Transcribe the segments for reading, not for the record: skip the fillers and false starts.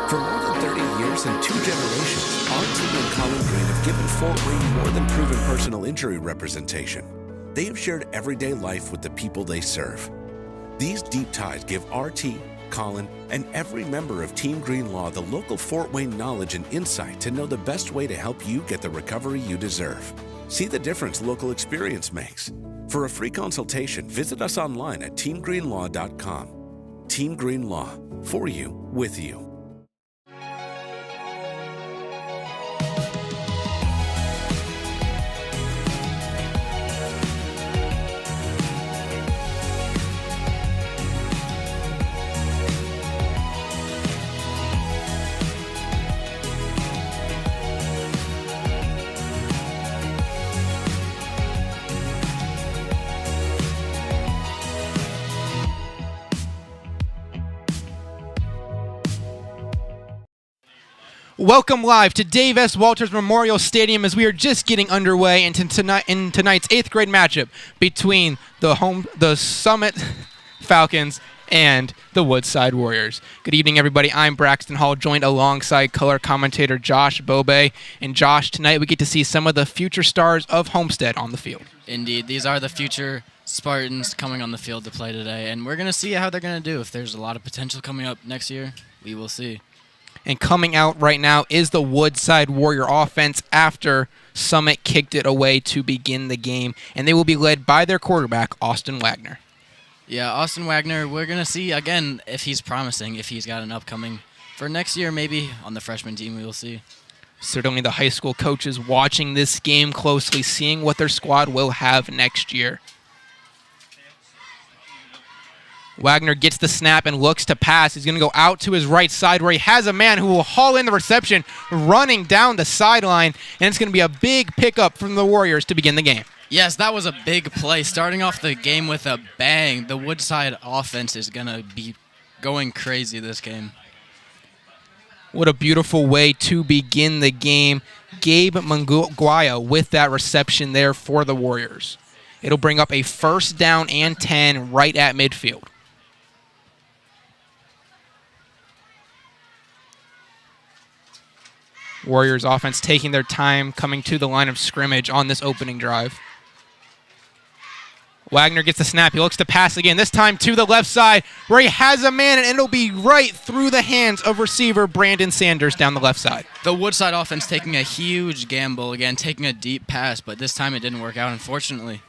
For more than 30 years and 2 generations, our team and Colin Green have given Fort Wayne more than proven personal injury representation. They have shared everyday life with the people they serve. These deep ties give RT, Colin, and every member of Team Green Law the local Fort Wayne knowledge and insight to know the best way to help you get the recovery you deserve. See the difference local experience makes. For a free consultation, visit us online at teamgreenlaw.com. Team Green Law, for you, with you. Welcome live to Dave S. Walters Memorial Stadium as we are just getting underway in tonight's 8th grade matchup between the Summit Falcons and the Woodside Warriors. Good evening, everybody. I'm Braxton Hall, joined alongside color commentator Josh Bobe. And Josh, tonight we get to see some of the future stars of Homestead on the field. Indeed. These are the future Spartans coming on the field to play today, and we're going to see how they're going to do. If there's a lot of potential coming up next year, we will see. And coming out right now is the Woodside Warrior offense after Summit kicked it away to begin the game. And they will be led by their quarterback, Austin Wagner. Yeah, Austin Wagner, we're going to see, again, if he's promising, if he's got an upcoming. For next year, maybe on the freshman team, we will see. Certainly the high school coaches watching this game closely, seeing what their squad will have next year. Wagner gets the snap and looks to pass. He's going to go out to his right side where he has a man who will haul in the reception, running down the sideline, and it's going to be a big pickup from the Warriors to begin the game. Yes, that was a big play. Starting off the game with a bang, the Woodside offense is going to be going crazy this game. What a beautiful way to begin the game. Gabe Manguaya with that reception there for the Warriors. It'll bring up a 1st down and 10 right at midfield. Warriors offense taking their time coming to the line of scrimmage on this opening drive. Wagner gets the snap. He looks to pass again, this time to the left side where he has a man, and it'll be right through the hands of receiver Brandon Sanders down the left side. The Woodside offense taking a huge gamble, again, taking a deep pass, but this time it didn't work out, unfortunately.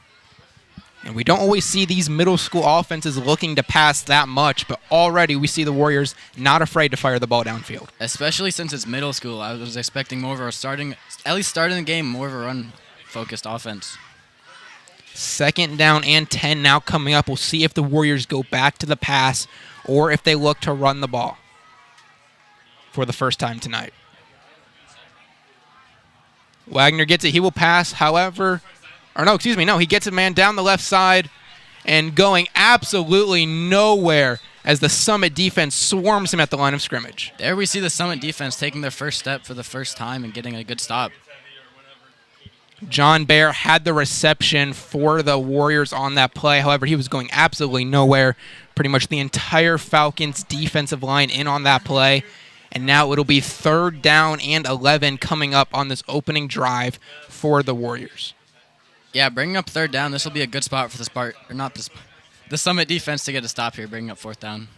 And we don't always see these middle school offenses looking to pass that much, but already we see the Warriors not afraid to fire the ball downfield. Especially since it's middle school. I was expecting more of a starting the game, more of a run-focused offense. 2nd down and 10 now coming up. We'll see if the Warriors go back to the pass or if they look to run the ball for the first time tonight. Wagner gets it. He will pass, however... he gets a man down the left side and going absolutely nowhere as the Summit defense swarms him at the line of scrimmage. There we see the Summit defense taking their first step for the first time and getting a good stop. John Baer had the reception for the Warriors on that play. However, he was going absolutely nowhere. Pretty much the entire Falcons defensive line in on that play. And now it'll be 3rd down and 11 coming up on this opening drive for the Warriors. Yeah, bringing up 3rd down, this will be a good spot for the Summit defense to get a stop here, bringing up 4th down.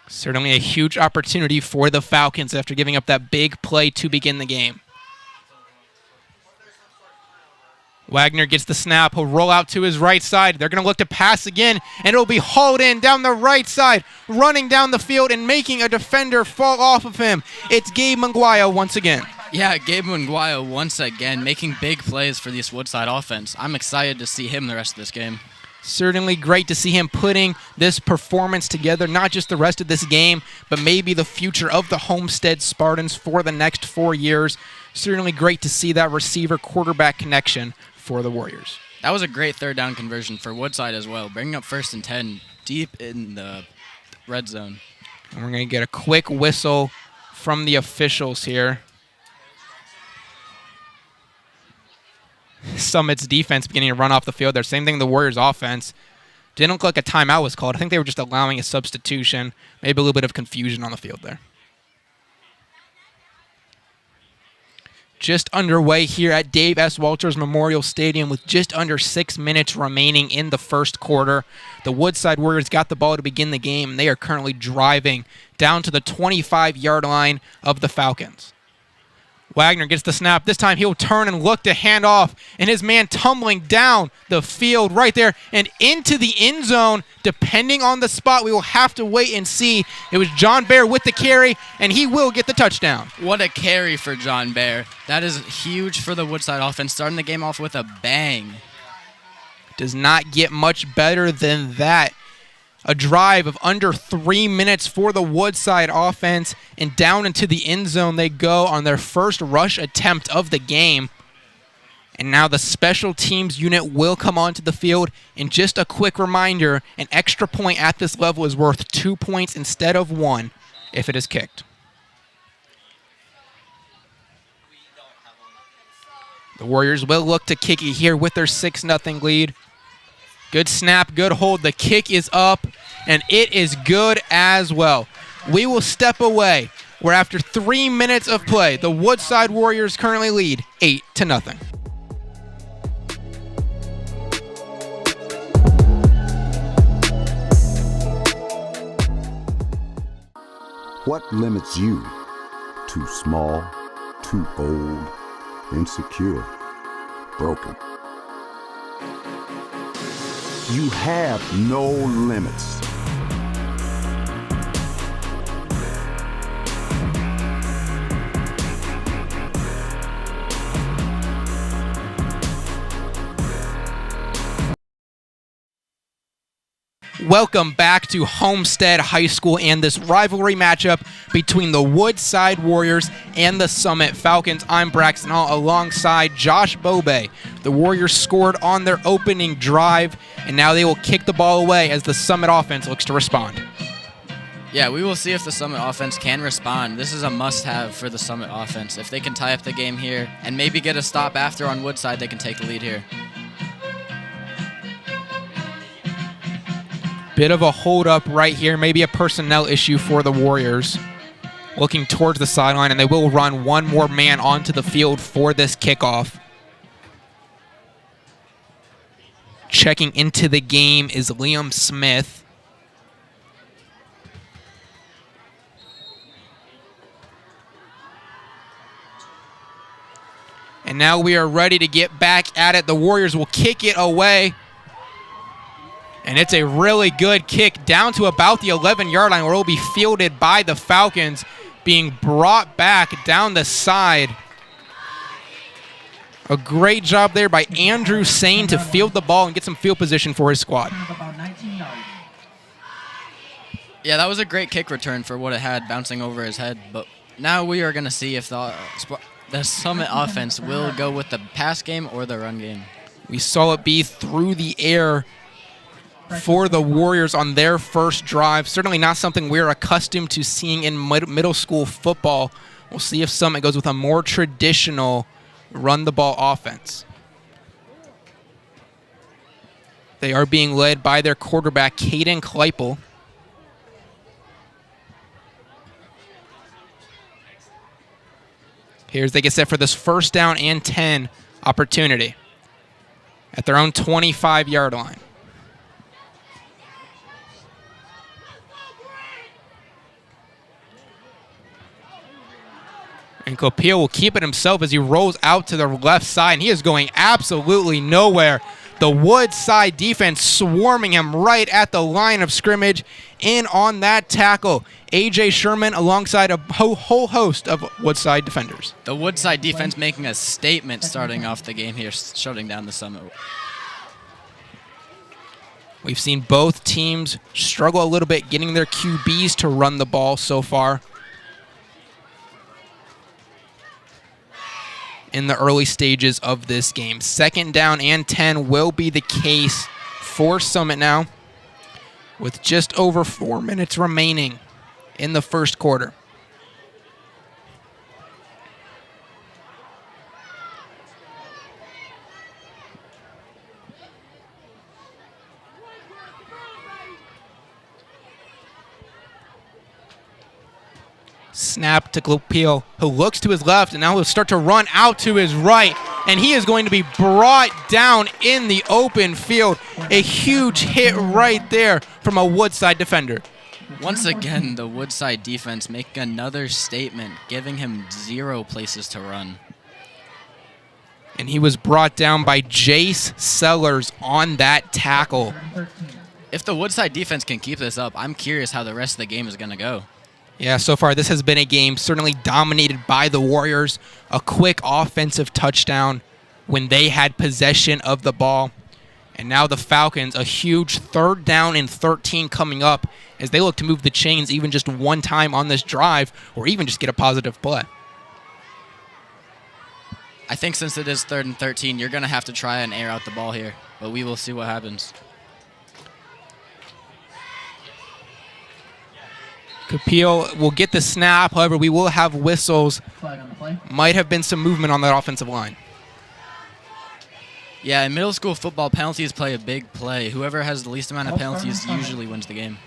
Certainly a huge opportunity for the Falcons after giving up that big play to begin the game. Wagner gets the snap. He'll roll out to his right side. They're going to look to pass again, and it'll be hauled in down the right side, running down the field and making a defender fall off of him. It's Gabe Manguaya once again. Yeah, Gabe Manguaya once again making big plays for this Woodside offense. I'm excited to see him the rest of this game. Certainly great to see him putting this performance together, not just the rest of this game, but maybe the future of the Homestead Spartans for the next 4 years. Certainly great to see that receiver-quarterback connection for the Warriors. That was a great 3rd down conversion for Woodside as well, bringing up 1st and 10 deep in the red zone. And we're going to get a quick whistle from the officials here. Summit's defense beginning to run off the field there. Same thing the Warriors' offense. Didn't look like a timeout was called. I think they were just allowing a substitution. Maybe a little bit of confusion on the field there. just underway here at Dave S. Walters Memorial Stadium with just under 6 minutes remaining in the first quarter. The Woodside Warriors got the ball to begin the game. They are currently driving down to the 25-yard line of the Falcons. Wagner gets the snap. This time he'll turn and look to hand off, and his man tumbling down the field right there and into the end zone. Depending on the spot, we will have to wait and see. It was John Bear with the carry, and he will get the touchdown. What a carry for John Bear. That is huge for the Woodside offense, starting the game off with a bang. Does not get much better than that. A drive of under 3 minutes for the Woodside offense, and down into the end zone they go on their first rush attempt of the game. And now the special teams unit will come onto the field. And just a quick reminder, an extra point at this level is worth 2 points instead of 1 if it is kicked. The Warriors will look to kick it here with their 6-0 lead. Good snap, good hold. The kick is up, and it is good as well. We will step away, where after 3 minutes of play, the Woodside Warriors currently lead 8-0. What limits you? Too small, too old, insecure, broken. You have no limits. Welcome back to Homestead High School and this rivalry matchup between the Woodside Warriors and the Summit Falcons. I'm Braxton Hall alongside Josh Bobe. The Warriors scored on their opening drive, and now they will kick the ball away as the Summit offense looks to respond. Yeah, we will see if the Summit offense can respond. This is a must-have for the Summit offense. If they can tie up the game here and maybe get a stop after on Woodside, they can take the lead here. Bit of a hold-up right here, maybe a personnel issue for the Warriors. Looking towards the sideline, and they will run one more man onto the field for this kickoff. Checking into the game is Liam Smith. And now we are ready to get back at it. The Warriors will kick it away. And it's a really good kick down to about the 11-yard line, where it will be fielded by the Falcons, being brought back down the side. A great job there by Andrew Sane to field the ball and get some field position for his squad. Yeah, that was a great kick return for what it had bouncing over his head. But now we are going to see if the Summit offense will go with the pass game or the run game. We saw it be through the air for the Warriors on their first drive. Certainly not something we're accustomed to seeing in middle school football. We'll see if Summit goes with a more traditional run-the-ball offense. They are being led by their quarterback, Caden Kleipel. Here's they get set for this first down and 10 opportunity at their own 25-yard line. And Copil will keep it himself as he rolls out to the left side. And he is going absolutely nowhere. The Woodside defense swarming him right at the line of scrimmage. In on that tackle, A.J. Sherman alongside a whole host of Woodside defenders. The Woodside defense making a statement starting off the game here, shutting down the Summit. We've seen both teams struggle a little bit getting their QBs to run the ball so far in the early stages of this game. Second down and 10 will be the case for Summit now, with just over 4 minutes remaining in the first quarter. snap to Glopil, who looks to his left, and now he'll start to run out to his right, and he is going to be brought down in the open field. A huge hit right there from a Woodside defender. Once again, the Woodside defense making another statement, giving him 0 places to run. And he was brought down by Jace Sellers on that tackle. If the Woodside defense can keep this up, I'm curious how the rest of the game is going to go. Yeah, so far this has been a game certainly dominated by the Warriors. A quick offensive touchdown when they had possession of the ball. And now the Falcons, a huge 3rd down and 13 coming up as they look to move the chains even just one time on this drive or even just get a positive play. I think since it is 3rd and 13, you're going to have to try and air out the ball here, but we will see what happens. Capil will get the snap. However, we will have whistles. Flag on the play. Might have been some movement on that offensive line. Yeah, in middle school football, penalties play a big play. Whoever has the least amount of penalties usually wins the game.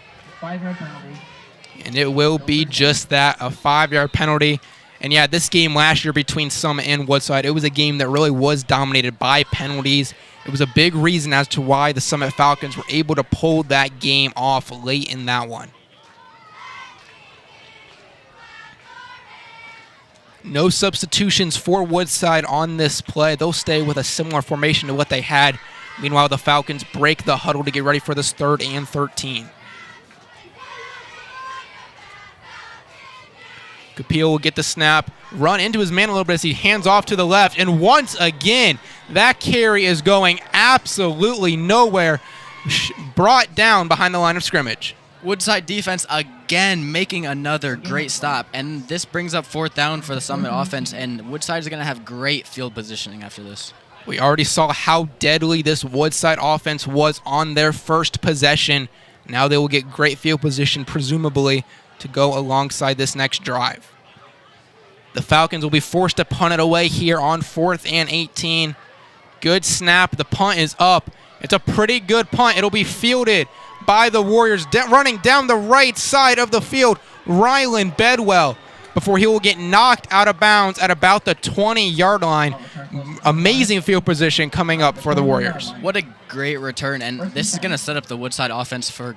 5-yard penalty. And it will be just that, a 5-yard penalty. And yeah, this game last year between Summit and Woodside, it was a game that really was dominated by penalties. It was a big reason as to why the Summit Falcons were able to pull that game off late in that one. No substitutions for Woodside on this play. They'll stay with a similar formation to what they had. Meanwhile, the Falcons break the huddle to get ready for this 3rd and 13. Capil will get the snap, run into his man a little bit as he hands off to the left. And once again, that carry is going absolutely nowhere. Brought down behind the line of scrimmage. Woodside defense again making another great stop, and this brings up 4th down for the Summit offense, and Woodside is going to have great field positioning after this. We already saw how deadly this Woodside offense was on their first possession. Now they will get great field position, presumably, to go alongside this next drive. The Falcons will be forced to punt it away here on 4th and 18. Good snap. The punt is up. It's a pretty good punt. It'll be fielded by the Warriors, running down the right side of the field, Rylan Bedwell, before he will get knocked out of bounds at about the 20-yard line. Amazing field position coming up for the Warriors. What a great return, and this is going to set up the Woodside offense for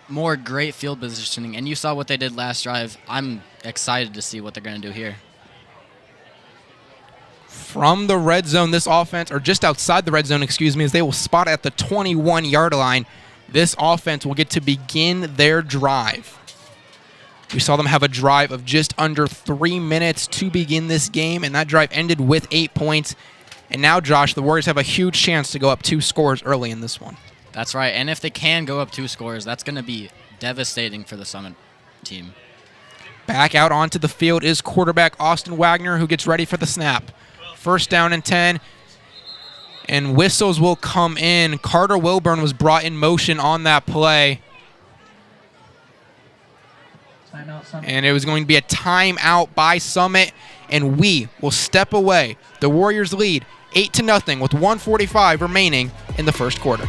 more great field positioning, and you saw what they did last drive. I'm excited to see what they're going to do here. From the red zone, this offense, or just outside the red zone, excuse me, as they will spot at the 21-yard line. This offense will get to begin their drive. We saw them have a drive of just under 3 minutes to begin this game, and that drive ended with 8 points. And now, Josh, the Warriors have a huge chance to go up 2 scores early in this one. That's right, and if they can go up 2 scores, that's going to be devastating for the Summit team. Back out onto the field is quarterback Austin Wagner, who gets ready for the snap. 1st down and 10. And whistles will come in. Carter Wilburn was brought in motion on that play. And it was going to be a timeout by Summit. And we will step away. The Warriors lead 8-0 with 1:45 remaining in the first quarter.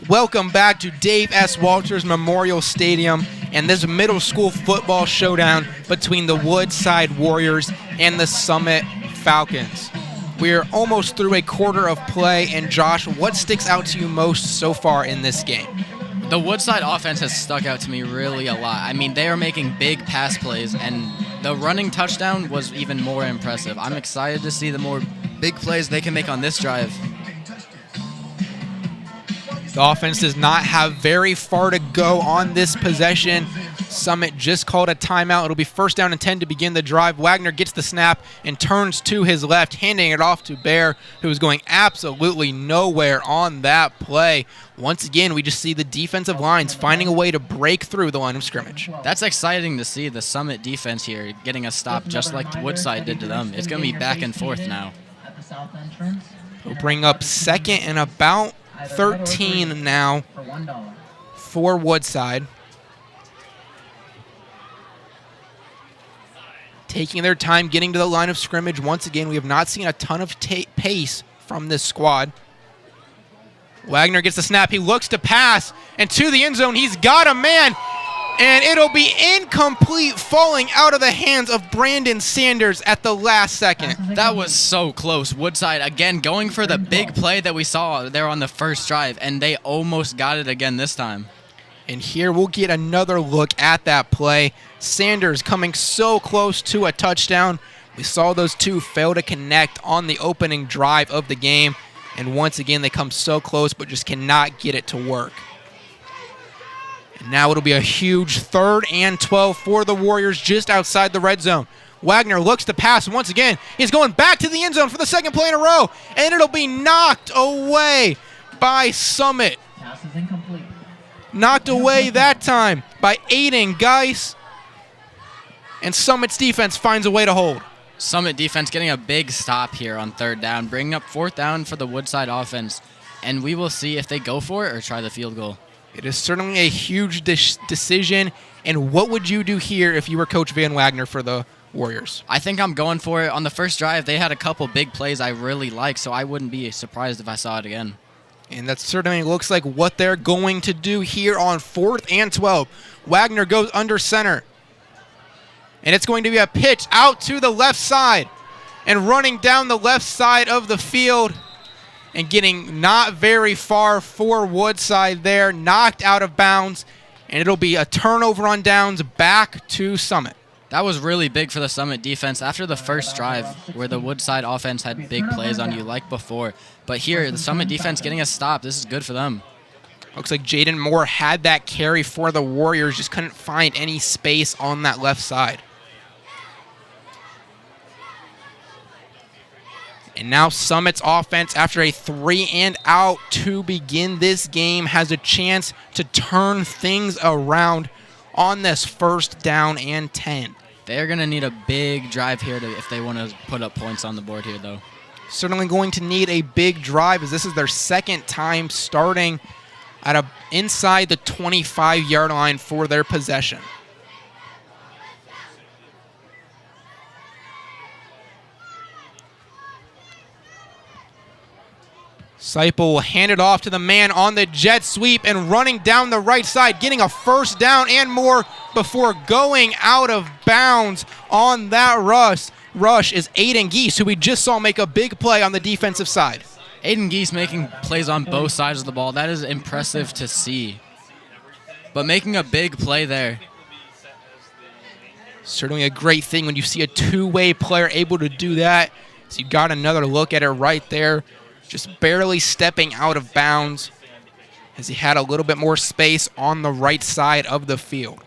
Welcome back to Dave S. Walters Memorial Stadium and this middle school football showdown between the Woodside Warriors and the Summit Falcons. We're almost through a quarter of play, and Josh, what sticks out to you most so far in this game? The Woodside offense has stuck out to me really a lot. I mean, they are making big pass plays, and the running touchdown was even more impressive. I'm excited to see the more big plays they can make on this drive. The offense does not have very far to go on this possession. Summit just called a timeout. It'll be 1st down and 10 to begin the drive. Wagner gets the snap and turns to his left, handing it off to Bear, who is going absolutely nowhere on that play. Once again, we just see the defensive lines finding a way to break through the line of scrimmage. That's exciting to see the Summit defense here getting a stop just like Woodside did to them. It's going to be back and forth now. We'll bring up 2nd and about 13 now for Woodside. Taking their time getting to the line of scrimmage. Once again, we have not seen a ton of pace from this squad. Wagner gets the snap. He looks to pass, and to the end zone, he's got a man, and it'll be incomplete, falling out of the hands of Brandon Sanders at the last second. That was so close. Woodside, again, going for the big play that we saw there on the first drive, and they almost got it again this time. And here we'll get another look at that play. Sanders coming so close to a touchdown. We saw those two fail to connect on the opening drive of the game. And once again, they come so close but just cannot get it to work. And now it'll be a huge 3rd and 12 for the Warriors just outside the red zone. Wagner looks to pass once again. He's going back to the end zone for the 2nd play in a row. And it'll be knocked away by Summit. Pass is incomplete. Knocked away that time by Aiden Geis. And Summit's defense finds a way to hold. Summit defense getting a big stop here on 3rd down, bringing up 4th down for the Woodside offense. And we will see if they go for it or try the field goal. It is certainly a huge decision. And what would you do here if you were Coach Van Wagner for the Warriors? I think I'm going for it. On the first drive, they had a couple big plays I really like, so I wouldn't be surprised if I saw it again. And that certainly looks like what they're going to do here on 4th and 12. Wagner goes under center. And it's going to be a pitch out to the left side. And running down the left side of the field and getting not very far for Woodside there. Knocked out of bounds. And it'll be a turnover on downs back to Summit. That was really big for the Summit defense after the first drive where the Woodside offense had big plays on you like before. But here, the Summit defense getting a stop. This is good for them. Looks like Jaden Moore had that carry for the Warriors. Just couldn't find any space on that left side. And now Summit's offense, after a 3 and out to begin this game, has a chance to turn things around on this 1st down and 10. They're going to need a big drive here if they want to put up points on the board here, though. Certainly going to need a big drive, as this is their 2nd time starting at inside the 25-yard line for their possession. Seipel will hand it off to the man on the jet sweep and running down the right side, getting a 1st down and more before going out of bounds on that rush is Aiden Geese, who we just saw make a big play on the defensive side. Aiden Geese making plays on both sides of the ball. That is impressive to see. But making a big play there. Certainly a great thing when you see a two-way player able to do that. So you got another look at it right there. Just barely stepping out of bounds as he had a little bit more space on the right side of the field.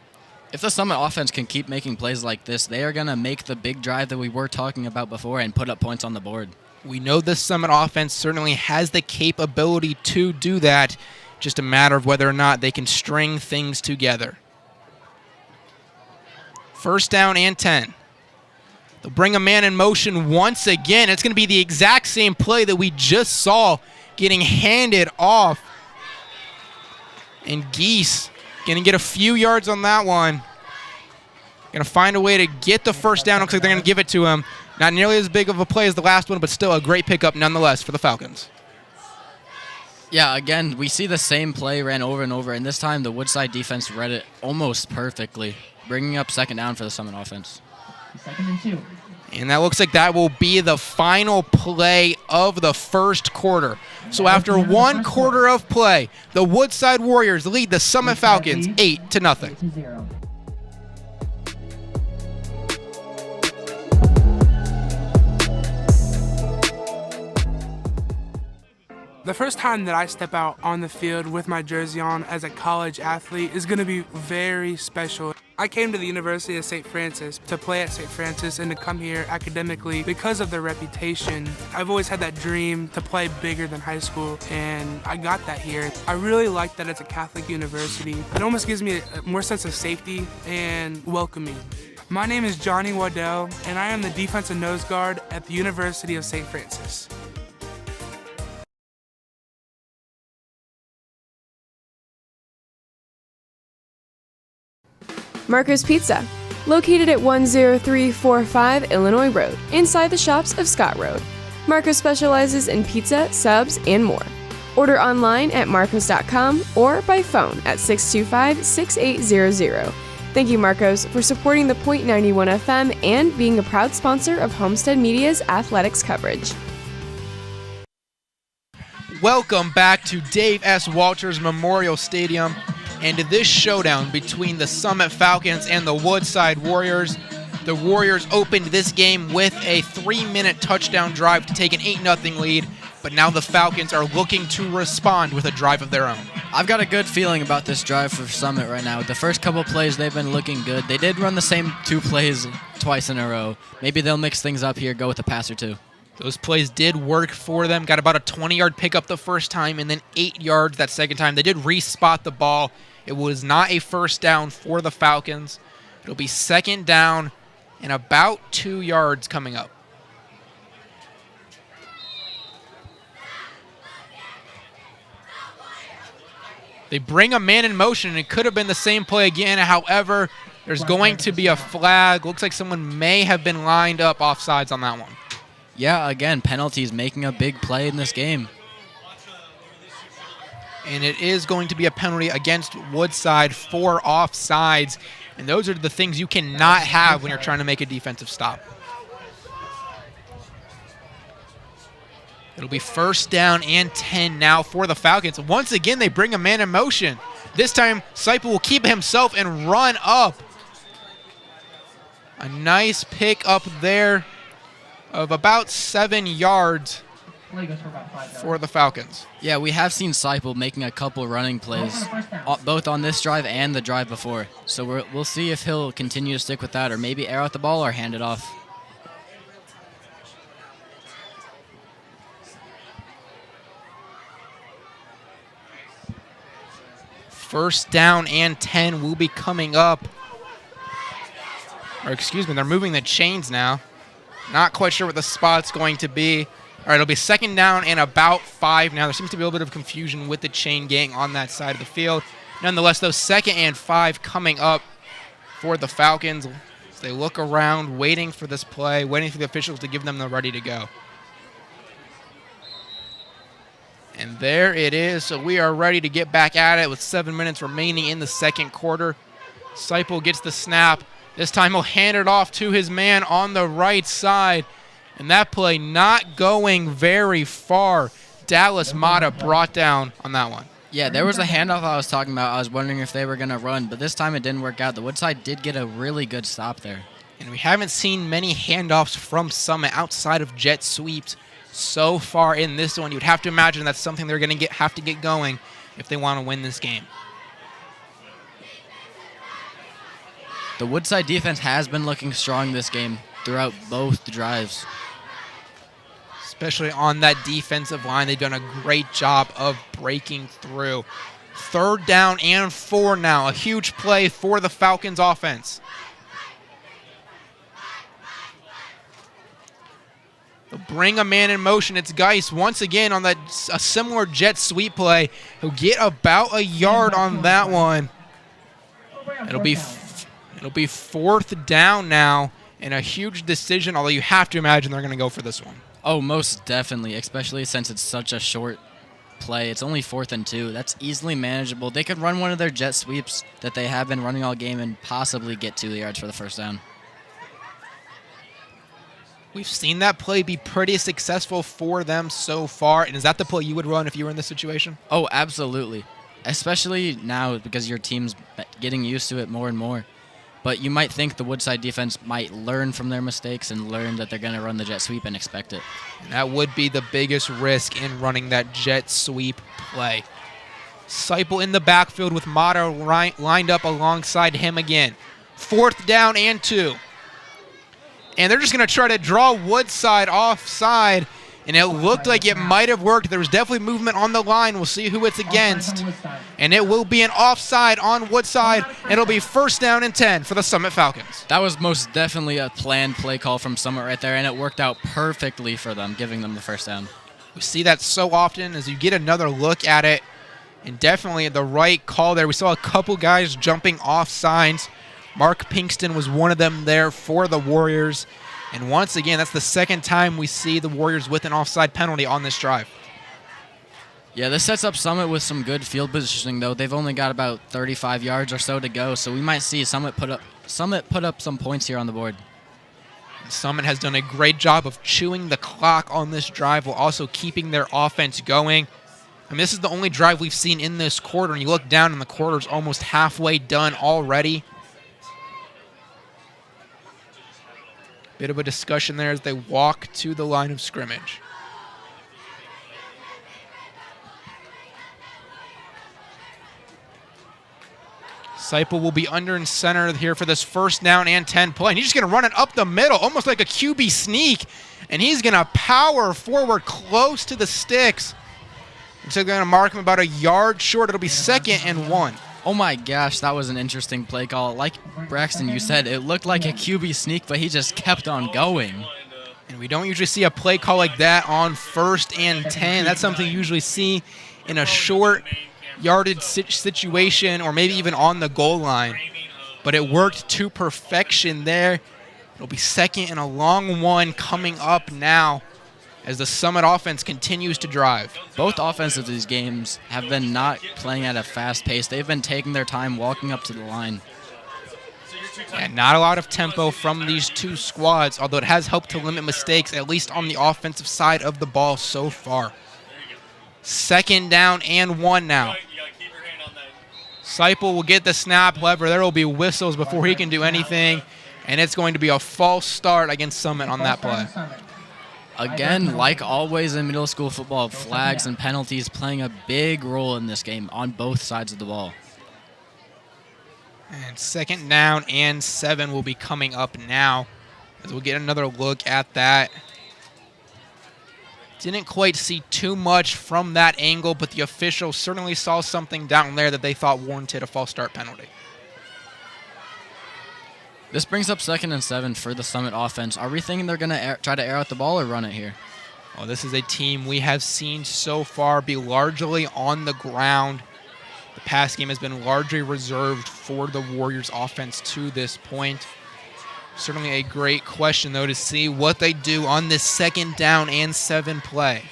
If the Summit offense can keep making plays like this, they are going to make the big drive that we were talking about before and put up points on the board. We know the Summit offense certainly has the capability to do that. Just a matter of whether or not they can string things together. 1st down and 10. They'll bring a man in motion once again. It's going to be the exact same play that we just saw getting handed off. And Geese going to get a few yards on that one. Going to find a way to get the 1st down. Looks like they're going to give it to him. Not nearly as big of a play as the last one, but still a great pickup nonetheless for the Falcons. Yeah, again, we see the same play ran over and over, and this time the Woodside defense read it almost perfectly, bringing up 2nd down for the Summit offense. 2nd and 2. And that looks like that will be the final play of the 1st quarter. So after 1 quarter of play, the Woodside Warriors lead the Summit Falcons 8-0. 2-0. The first time that I step out on the field with my jersey on as a college athlete is going to be very special. I came to the University of St. Francis to play at St. Francis and to come here academically because of their reputation. I've always had that dream to play bigger than high school, and I got that here. I really like that it's a Catholic university. It almost gives me a more sense of safety and welcoming. My name is Johnny Waddell, and I am the defensive nose guard at the University of St. Francis. Marco's Pizza, located at 10345 Illinois Road, inside the shops of Scott Road. Marcos specializes in pizza, subs, and more. Order online at marcos.com or by phone at 625-6800. Thank you, Marcos, for supporting the .91 FM and being a proud sponsor of Homestead Media's athletics coverage. Welcome back to Dave S. Walters Memorial Stadium and to this showdown between the Summit Falcons and the Woodside Warriors. The Warriors opened this game with a 3-minute touchdown drive to take an 8-0 lead, but now the Falcons are looking to respond with a drive of their own. I've got a good feeling about this drive for Summit right now. The first couple plays, they've been looking good. They did run the same 2 plays twice in a row. Maybe they'll mix things up here, go with a pass or 2. Those plays did work for them. Got about a 20-yard pickup the first time and then 8 yards that second time. They did re-spot the ball. It was not a first down for the Falcons. It'll be second down and about 2 yards coming up. They bring a man in motion, and it could have been the same play again. However, there's going to be a flag. Looks like someone may have been lined up offsides on that one. Yeah, again, penalties making a big play in this game. And it is going to be a penalty against Woodside for offsides. And those are the things you cannot have when you're trying to make a defensive stop. It'll be first down and 10 now for the Falcons. Once again, they bring a man in motion. This time, Seipel will keep himself and run up. A nice pick up there of about 7 yards for the Falcons. Yeah, we have seen Seipel making a couple running plays, both on this drive and the drive before. So we'll see if he'll continue to stick with that or maybe air out the ball or hand it off. First down and 10 will be coming up. Or excuse me, they're moving the chains now. Not quite sure what the spot's going to be. All right, it'll be second down and about 5 now. There seems to be a little bit of confusion with the chain gang on that side of the field. Nonetheless, though, second and 5 coming up for the Falcons. As they look around, waiting for this play, waiting for the officials to give them the ready to go. And there it is. So we are ready to get back at it with 7 minutes remaining in the second quarter. Seipel gets the snap. This time he'll hand it off to his man on the right side. And that play not going very far. Dallas Mata brought down on that one. Yeah, there was a handoff I was talking about. I was wondering if they were going to run, but this time it didn't work out. The Woodside did get a really good stop there. And we haven't seen many handoffs from Summit outside of jet sweeps so far in this one. You'd have to imagine that's something they're going to have to get going if they want to win this game. The Woodside defense has been looking strong this game throughout both drives. Especially on that defensive line. They've done a great job of breaking through. Third down and 4 now. A huge play for the Falcons offense. They'll bring a man in motion. It's Geis once again on a similar jet sweep play. He'll get about a yard on that one. It'll be fourth down now and a huge decision, although you have to imagine they're going to go for this one. Oh, most definitely, especially since it's such a short play. It's only 4th and 2. That's easily manageable. They could run one of their jet sweeps that they have been running all game and possibly get 2 yards for the first down. We've seen that play be pretty successful for them so far. And is that the play you would run if you were in this situation? Oh, absolutely. Especially now because your team's getting used to it more and more. But you might think the Woodside defense might learn from their mistakes and learn that they're going to run the jet sweep and expect it. And that would be the biggest risk in running that jet sweep play. Seipel in the backfield with Mata lined up alongside him again. 4th down and 2. And they're just going to try to draw Woodside offside. And it looked like it might have worked. There was definitely movement on the line. We'll see who it's against. And it will be an offside on Woodside. It'll be 1st down and 10 for the Summit Falcons. That was most definitely a planned play call from Summit right there, and it worked out perfectly for them, giving them the 1st down. We see that so often as you get another look at it. And definitely the right call there. We saw a couple guys jumping off signs. Mark Pinkston was one of them there for the Warriors. And once again, that's the 2nd time we see the Warriors with an offside penalty on this drive. Yeah, this sets up Summit with some good field positioning, though. They've only got about 35 yards or so to go, so we might see Summit put up some points here on the board. Summit has done a great job of chewing the clock on this drive while also keeping their offense going. I mean, this is the only drive we've seen in this quarter, and you look down and the quarter's almost halfway done already. Bit of a discussion there as they walk to the line of scrimmage. Seipel will be under and center here for this 1st down and 10 play. And he's just going to run it up the middle, almost like a QB sneak. And he's going to power forward close to the sticks. So they're going to mark him about a yard short. It'll be 2nd and 1. Oh my gosh, that was an interesting play call. Like Braxton, you said, it looked like a QB sneak, but he just kept on going. And we don't usually see a play call like that on 1st and 10. That's something you usually see in a short yardage situation or maybe even on the goal line. But it worked to perfection there. It'll be 2nd and a long one coming up now as the Summit offense continues to drive. Both offenses of these games have been not playing at a fast pace. They've been taking their time walking up to the line. And not a lot of tempo from these two squads, although it has helped to limit mistakes, at least on the offensive side of the ball so far. 2nd down and 1 now. Seipel will get the snap. However, there will be whistles before he can do anything, and it's going to be a false start against Summit on that play. Again, like always in middle school football, flags and penalties playing a big role in this game on both sides of the ball. And 2nd down and 7 will be coming up now as we'll get another look at that. Didn't quite see too much from that angle, but the official certainly saw something down there that they thought warranted a false start penalty. This brings up 2nd and 7 for the Summit offense. Are we thinking they're going to try to air out the ball or run it here? Well, this is a team we have seen so far be largely on the ground. The pass game has been largely reserved for the Warriors offense to this point. Certainly a great question, though, to see what they do on this 2nd down and 7 play.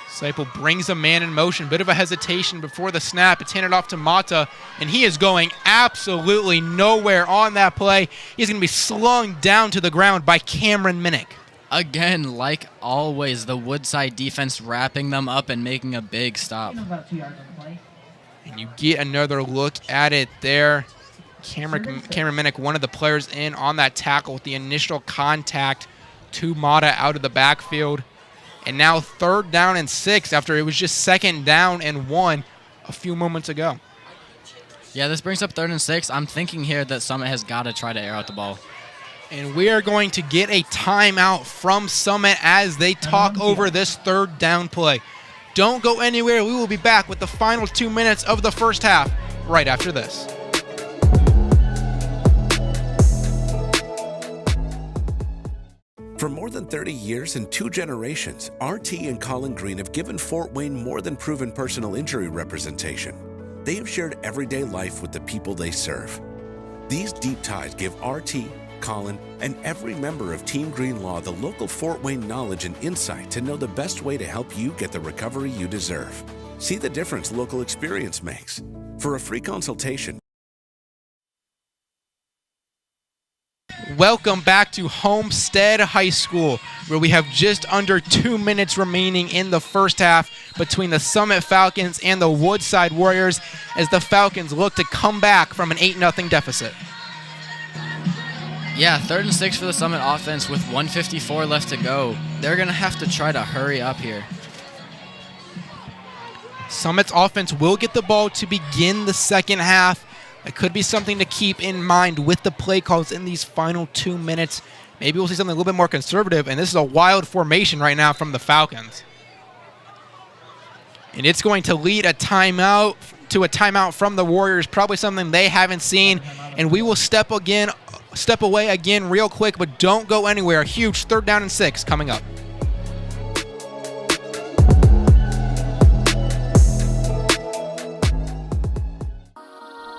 Seipel brings a man in motion. Bit of a hesitation before the snap. It's handed off to Mata, and he is going absolutely nowhere on that play. He's going to be slung down to the ground by Cameron Minnick. Again, like always, the Woodside defense wrapping them up and making a big stop. About 2 yards on the play. And you get another look at it there. Cameron Minnick, one of the players in on that tackle with the initial contact to Mata out of the backfield. And now 3rd down and 6 after it was just 2nd down and 1 a few moments ago. Yeah, this brings up 3rd and 6. I'm thinking here that Summit has got to try to air out the ball. And we are going to get a timeout from Summit as they talk over this 3rd down play. Don't go anywhere. We will be back with the final 2 minutes of the first half right after this. For more than 30 years and 2 generations, RT and Colin Green have given Fort Wayne more than proven personal injury representation. They have shared everyday life with the people they serve. These deep ties give RT, Colin, and every member of Team Green Law the local Fort Wayne knowledge and insight to know the best way to help you get the recovery you deserve. See the difference local experience makes. For a free consultation, welcome back to Homestead High School, where we have just under 2 minutes remaining in the first half between the Summit Falcons and the Woodside Warriors as the Falcons look to come back from an 8-0 deficit. Yeah, 3rd and 6 for the Summit offense with 1:54 left to go. They're going to have to try to hurry up here. Summit's offense will get the ball to begin the second half. That could be something to keep in mind with the play calls in these final 2 minutes. Maybe we'll see something a little bit more conservative, and this is a wild formation right now from the Falcons. And it's going to lead a timeout from the Warriors, probably something they haven't seen. And we will step away again real quick, but don't go anywhere. A huge 3rd down and 6 coming up.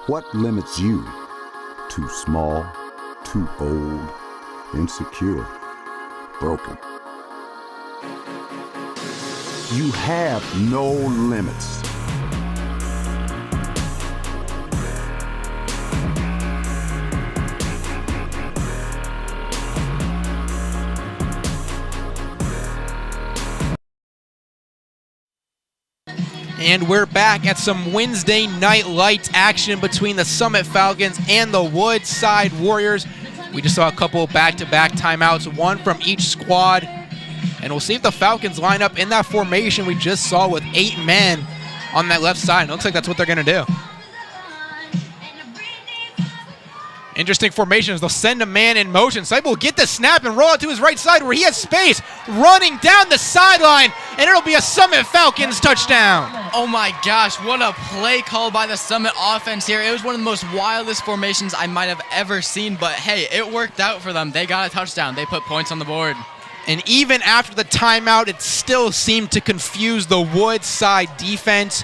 What limits you? Too small, too old, insecure, broken. You have no limits. And we're back at some Wednesday night lights action between the Summit Falcons and the Woodside Warriors. We just saw a couple back-to-back timeouts, one from each squad. And we'll see if the Falcons line up in that formation we just saw with 8 men on that left side. It looks like that's what they're going to do. Interesting formation as they'll send a man in motion. Sype will get the snap and roll out to his right side where he has space, running down the sideline, and it'll be a Summit Falcons touchdown. Oh my gosh, what a play call by the Summit offense here. It was one of the most wildest formations I might have ever seen, but hey, it worked out for them. They got a touchdown. They put points on the board. And even after the timeout, it still seemed to confuse the Woodside defense.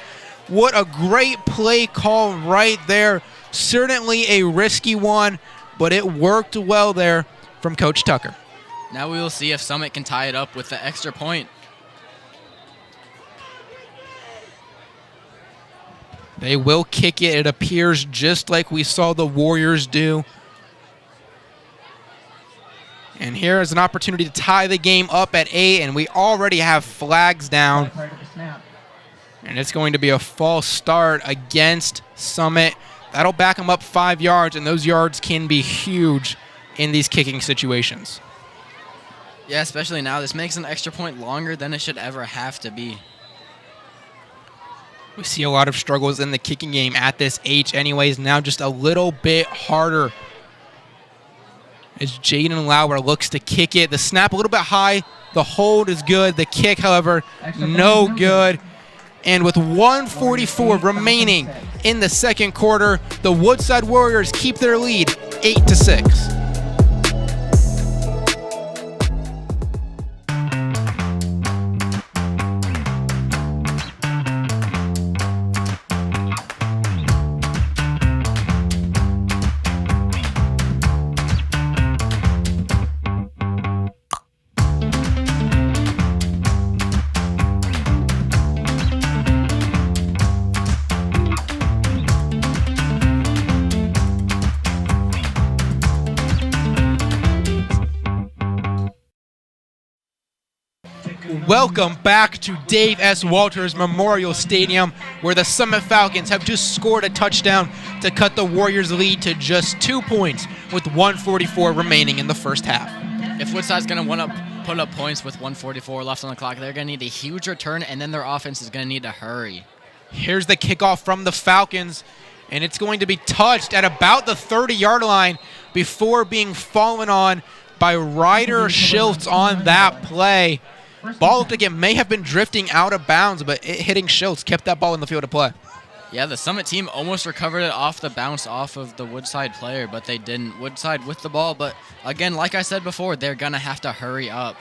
What a great play call right there. Certainly a risky one, but it worked well there from Coach Tucker. Now we will see if Summit can tie it up with the extra point. They will kick it, it appears, just like we saw the Warriors do. And here is an opportunity to tie the game up at 8, and we already have flags down. And it's going to be a false start against Summit. That'll back them up 5 yards, and those yards can be huge in these kicking situations. Yeah, especially now. This makes an extra point longer than it should ever have to be. We see a lot of struggles in the kicking game at this age anyways. Now just a little bit harder as Jaden Lauer looks to kick it. The snap a little bit high. The hold is good. The kick, however, no good. And with 1:44 remaining in the second quarter, the Woodside Warriors keep their lead 8-6. Welcome back to Dave S. Walters Memorial Stadium, where the Summit Falcons have just scored a touchdown to cut the Warriors' lead to just 2 points with 1:44 remaining in the first half. If Woodside's going to put up points with 1:44 left on the clock, they're going to need a huge return, and then their offense is going to need to hurry. Here's the kickoff from the Falcons, and it's going to be touched at about the 30-yard line before being fallen on by Ryder Schiltz on that play. Ball looked like it may have been drifting out of bounds, but it hitting Schiltz kept that ball in the field of play. Yeah, the Summit team almost recovered it off the bounce off of the Woodside player, but they didn't. Woodside with the ball, but again, like I said before, they're going to have to hurry up.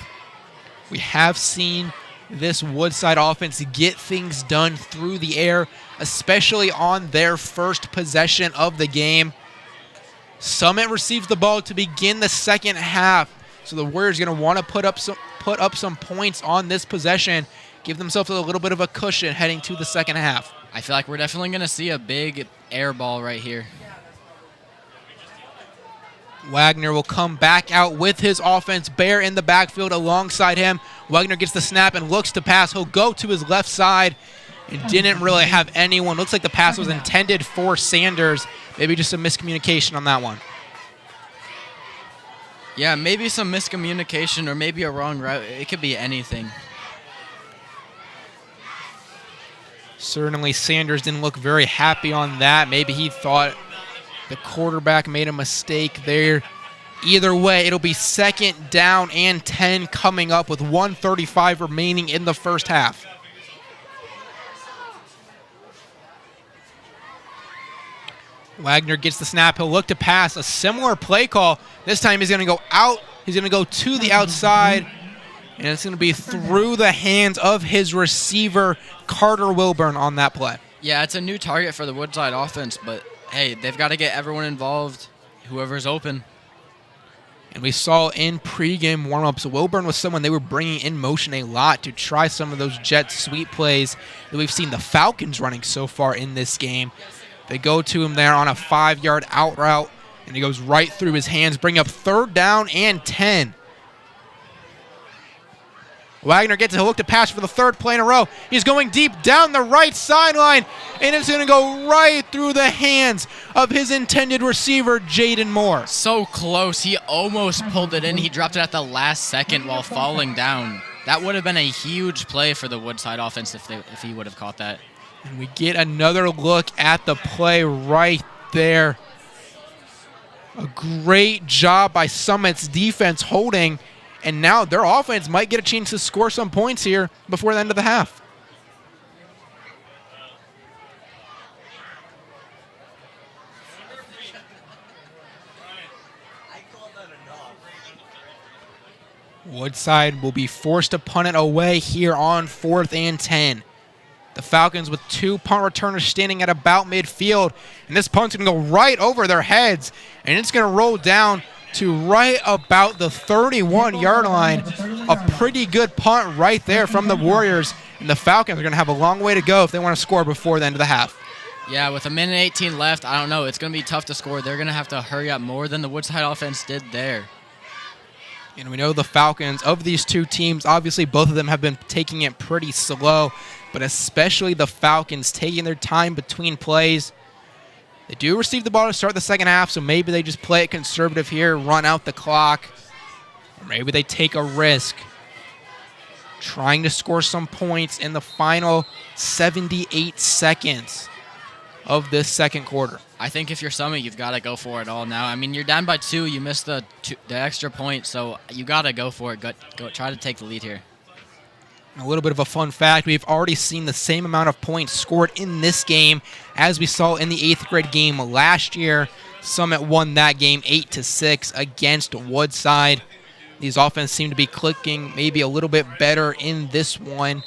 We have seen this Woodside offense get things done through the air, especially on their first possession of the game. Summit receives the ball to begin the second half, so the Warriors are going to want to put up some points on this possession, give themselves a little bit of a cushion heading to the second half. I feel like we're definitely going to see a big air ball right here. Wagner will come back out with his offense. Bear in the backfield alongside him. Wagner gets the snap and looks to pass. He'll go to his left side and didn't really have anyone. Looks like the pass was intended for Sanders. Maybe just some miscommunication on that one. Yeah, maybe some miscommunication or maybe a wrong route. It could be anything. Certainly Sanders didn't look very happy on that. Maybe he thought the quarterback made a mistake there. Either way, it'll be 2nd down and 10 coming up with 1:35 remaining in the first half. Wagner gets the snap. He'll look to pass. A similar play call. This time he's going to go out. He's going to go to the outside. And it's going to be through the hands of his receiver, Carter Wilburn, on that play. Yeah, it's a new target for the Woodside offense, but hey, they've got to get everyone involved, whoever's open. And we saw in pregame warmups, Wilburn was someone they were bringing in motion a lot to try some of those jet sweep plays that we've seen the Falcons running so far in this game. They go to him there on a 5-yard out route, and he goes right through his hands, bring up 3rd down and 10. Wagner gets a look to pass for the 3rd play in a row. He's going deep down the right sideline, and it's going to go right through the hands of his intended receiver, Jaden Moore. So close. He almost pulled it in. He dropped it at the last second while falling down. That would have been a huge play for the Woodside offense if he would have caught that. And we get another look at the play right there. A great job by Summit's defense holding. And now their offense might get a chance to score some points here before the end of the half. Woodside will be forced to punt it away here on 4th and 10. The Falcons with 2 punt returners standing at about midfield. And this punt's going to go right over their heads. And it's going to roll down to right about the 31-yard line. A pretty good punt right there from the Warriors. And the Falcons are going to have a long way to go if they want to score before the end of the half. Yeah, with 1:18 left, I don't know. It's going to be tough to score. They're going to have to hurry up more than the Woodside offense did there. And we know the Falcons, of these two teams, obviously both of them have been taking it pretty slow, but especially the Falcons taking their time between plays. They do receive the ball to start the second half, so maybe they just play it conservative here, run out the clock, or maybe they take a risk trying to score some points in the final 78 seconds of this second quarter. I think if you're Summit, you've got to go for it all now. I mean, you're down by 2. You missed the extra point, so you got to go for it. Go try to take the lead here. A little bit of a fun fact, we've already seen the same amount of points scored in this game as we saw in the 8th grade game last year. Summit won that game 8-6 against Woodside. These offenses seem to be clicking maybe a little bit better in this one.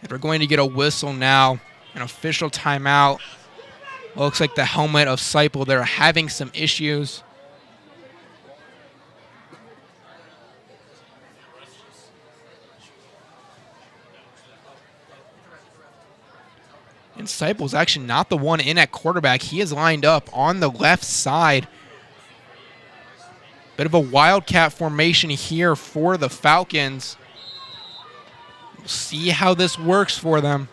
And we're going to get a whistle now, an official timeout. Looks like the helmet of Seipel, they're having some issues. And Seipel's actually not the one in at quarterback. He is lined up on the left side. Bit of a wildcat formation here for the Falcons. We'll see how this works for them.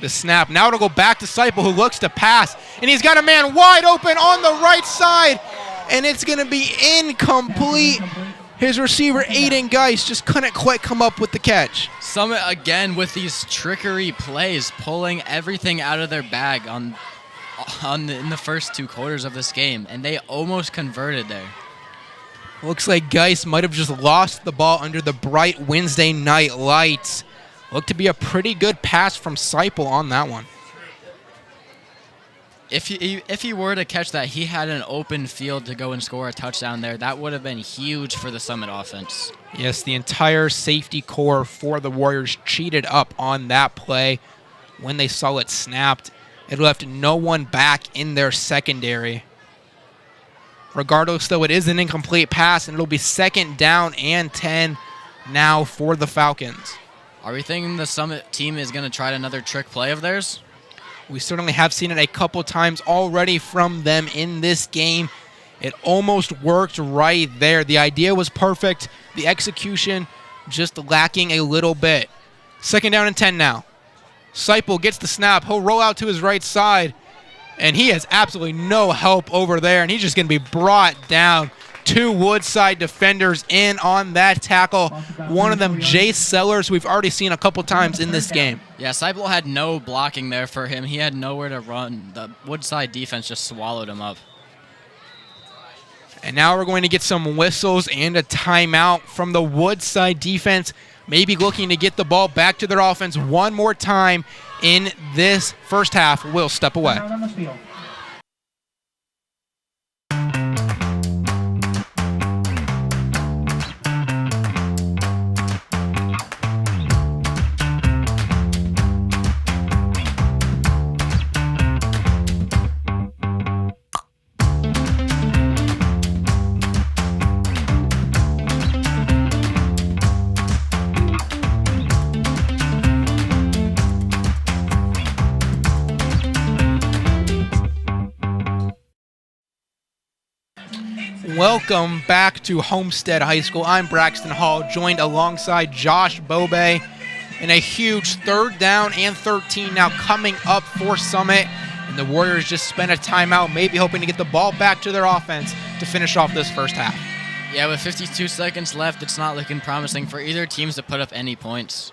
The snap. Now it'll go back to Seipel, who looks to pass. And he's got a man wide open on the right side. And it's going to be incomplete. His receiver, Aiden Geis, just couldn't quite come up with the catch. Summit again with these trickery plays, pulling everything out of their bag in the first 2 quarters of this game. And they almost converted there. Looks like Geis might have just lost the ball under the bright Wednesday night lights. Looked to be a pretty good pass from Seipel on that one. If he were to catch that, he had an open field to go and score a touchdown there. That would have been huge for the Summit offense. Yes, the entire safety core for the Warriors cheated up on that play. When they saw it snapped, it left no one back in their secondary. Regardless, though, it is an incomplete pass, and it'll be 2nd down and 10 now for the Falcons. Are we thinking the Summit team is going to try another trick play of theirs? We certainly have seen it a couple times already from them in this game. It almost worked right there. The idea was perfect. The execution just lacking a little bit. 2nd down and 10 now. Seipel gets the snap. He'll roll out to his right side, and he has absolutely no help over there, and he's just going to be brought down. 2 Woodside defenders in on that tackle. One of them, Jay Sellers, we've already seen a couple times in this game. Yeah, Seipel had no blocking there for him. He had nowhere to run. The Woodside defense just swallowed him up. And now we're going to get some whistles and a timeout from the Woodside defense, maybe looking to get the ball back to their offense one more time in this first half. We'll step away. Down on the field. Welcome back to Homestead High School. I'm Braxton Hall, joined alongside Josh Bobe in a huge 3rd down and 13 now coming up for Summit. And the Warriors just spent a timeout, maybe hoping to get the ball back to their offense to finish off this first half. Yeah, with 52 seconds left, it's not looking promising for either teams to put up any points.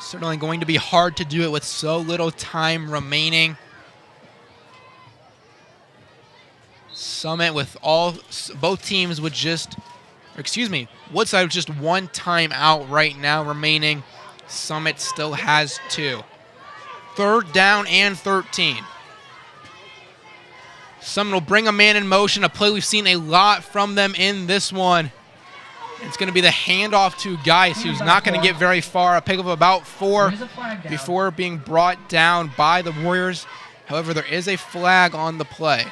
Certainly going to be hard to do it with so little time remaining. Summit with both teams with Woodside with just 1 timeout right now remaining. Summit still has 2. 3rd down and 13. Summit will bring a man in motion, a play we've seen a lot from them in this one. It's going to be the handoff to Geis, who's not going to get very far. A pick of about 4 before being brought down by the Warriors. However, there is a flag on the play.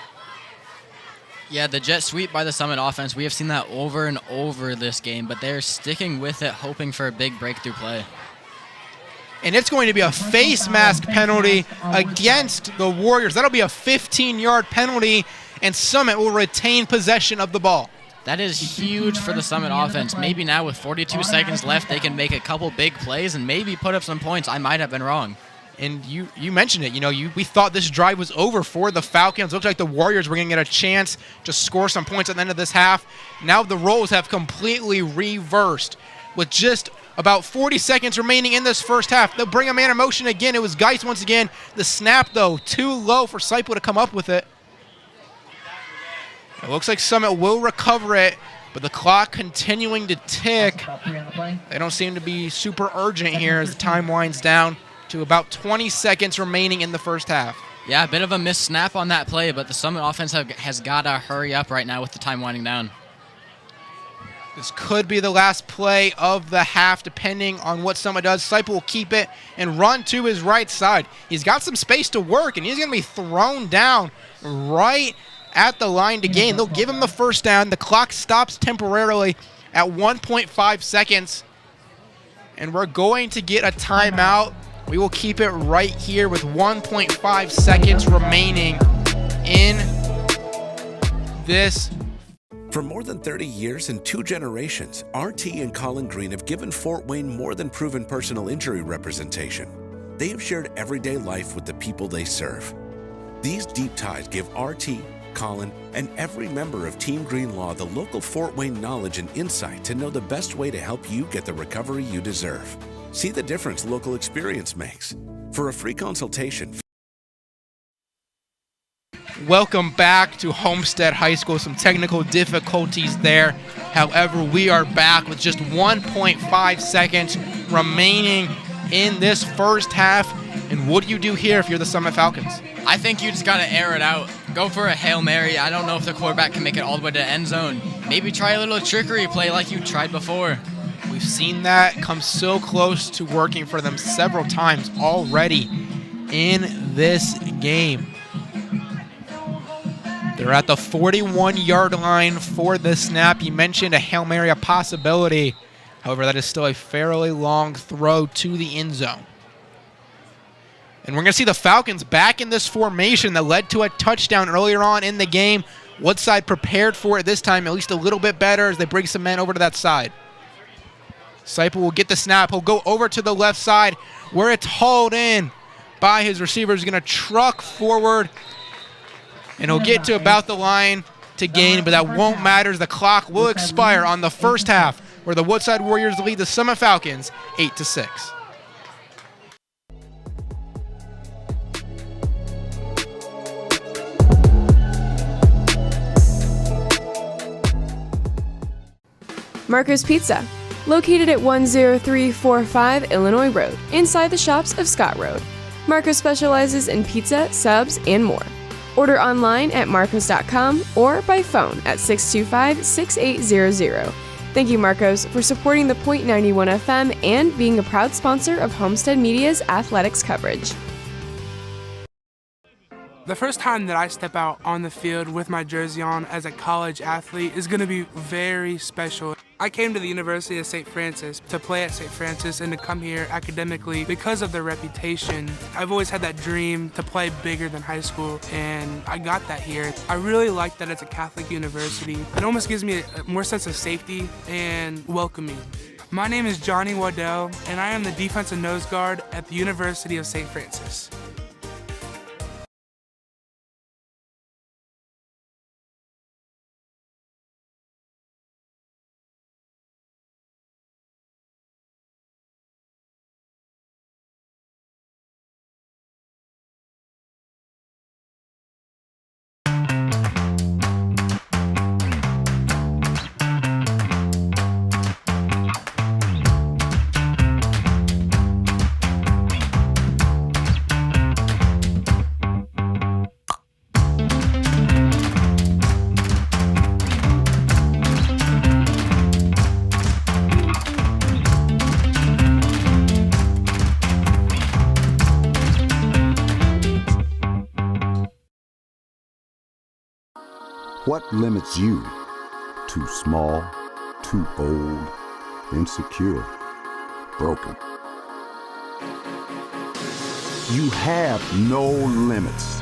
Yeah, the jet sweep by the Summit offense, we have seen that over and over this game, but they're sticking with it, hoping for a big breakthrough play. And it's going to be a face mask penalty against the Warriors. That'll be a 15-yard penalty, and Summit will retain possession of the ball. That is huge for the Summit offense. Maybe now with 42 seconds left, they can make a couple big plays and maybe put up some points. I might have been wrong. And you mentioned it. We thought this drive was over for the Falcons. Looked like the Warriors were going to get a chance to score some points at the end of this half. Now the roles have completely reversed. With just about 40 seconds remaining in this first half, they'll bring a man in motion again. It was Geis once again. The snap, though, too low for Seipel to come up with it. It looks like Summit will recover it, but the clock continuing to tick. They don't seem to be super urgent here as the time winds down to about 20 seconds remaining in the first half. Yeah, a bit of a missed snap on that play, but the Summit offense has got to hurry up right now with the time winding down. This could be the last play of the half, depending on what Summit does. Seipel will keep it and run to his right side. He's got some space to work, and he's going to be thrown down right at the line to gain. They'll give him the first down. The clock stops temporarily at 1.5 seconds, and we're going to get a timeout. We will keep it right here with 1.5 seconds remaining in this. For more than 30 years and 2 generations, RT and Colin Green have given Fort Wayne more than proven personal injury representation. They have shared everyday life with the people they serve. These deep ties give RT, Colin, and every member of Team Green Law the local Fort Wayne knowledge and insight to know the best way to help you get the recovery you deserve. See the difference local experience makes. For a free consultation. Welcome back to Homestead High School. Some technical difficulties there. However, we are back with just 1.5 seconds remaining in this first half. And what do you do here if you're the Summit Falcons? I think you just got to air it out. Go for a Hail Mary. I don't know if the quarterback can make it all the way to the end zone. Maybe try a little trickery play like you tried before. We've seen that come so close to working for them several times already in this game. They're at the 41-yard line for the snap. You mentioned a Hail Mary, a possibility. However, that is still a fairly long throw to the end zone. And we're going to see the Falcons back in this formation that led to a touchdown earlier on in the game. Woodside prepared for it this time, at least a little bit better as they bring some men over to that side. Seipel will get the snap. He'll go over to the left side where it's hauled in by his receiver. He's going to truck forward, and he'll get to about the line to gain, but that won't matter as the clock will expire on the first half where the Woodside Warriors lead the Summit Falcons 8-6. Marco's Pizza, located at 10345 Illinois Road, inside the shops of Scott Road. Marco specializes in pizza, subs, and more. Order online at marcos.com or by phone at 625-6800. Thank you, Marcos, for supporting the Point 91 FM and being a proud sponsor of Homestead Media's athletics coverage. The first time that I step out on the field with my jersey on as a college athlete is going to be very special. I came to the University of St. Francis to play at St. Francis and to come here academically because of their reputation. I've always had that dream to play bigger than high school, and I got that here. I really like that it's a Catholic university. It almost gives me a more sense of safety and welcoming. My name is Johnny Waddell, and I am the defensive nose guard at the University of St. Francis. What limits you? Too small, too old, insecure, broken. You have no limits.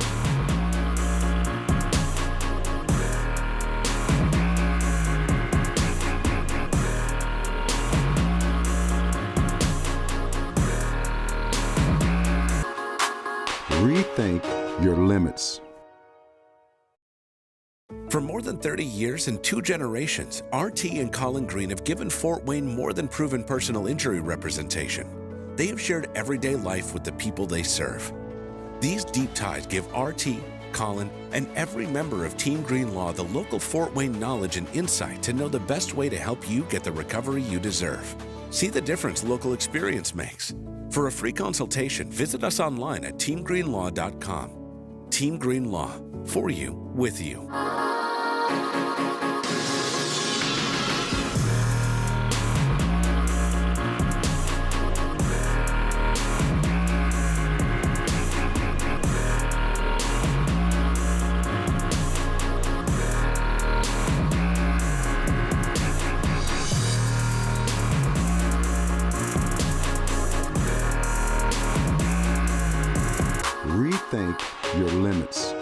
Rethink your limits. For more than 30 years and 2 generations, RT and Colin Green have given Fort Wayne more than proven personal injury representation. They have shared everyday life with the people they serve. These deep ties give RT, Colin, and every member of Team Green Law the local Fort Wayne knowledge and insight to know the best way to help you get the recovery you deserve. See the difference local experience makes. For a free consultation, visit us online at teamgreenlaw.com. Team Green Law, for you, with you. Rethink your limits.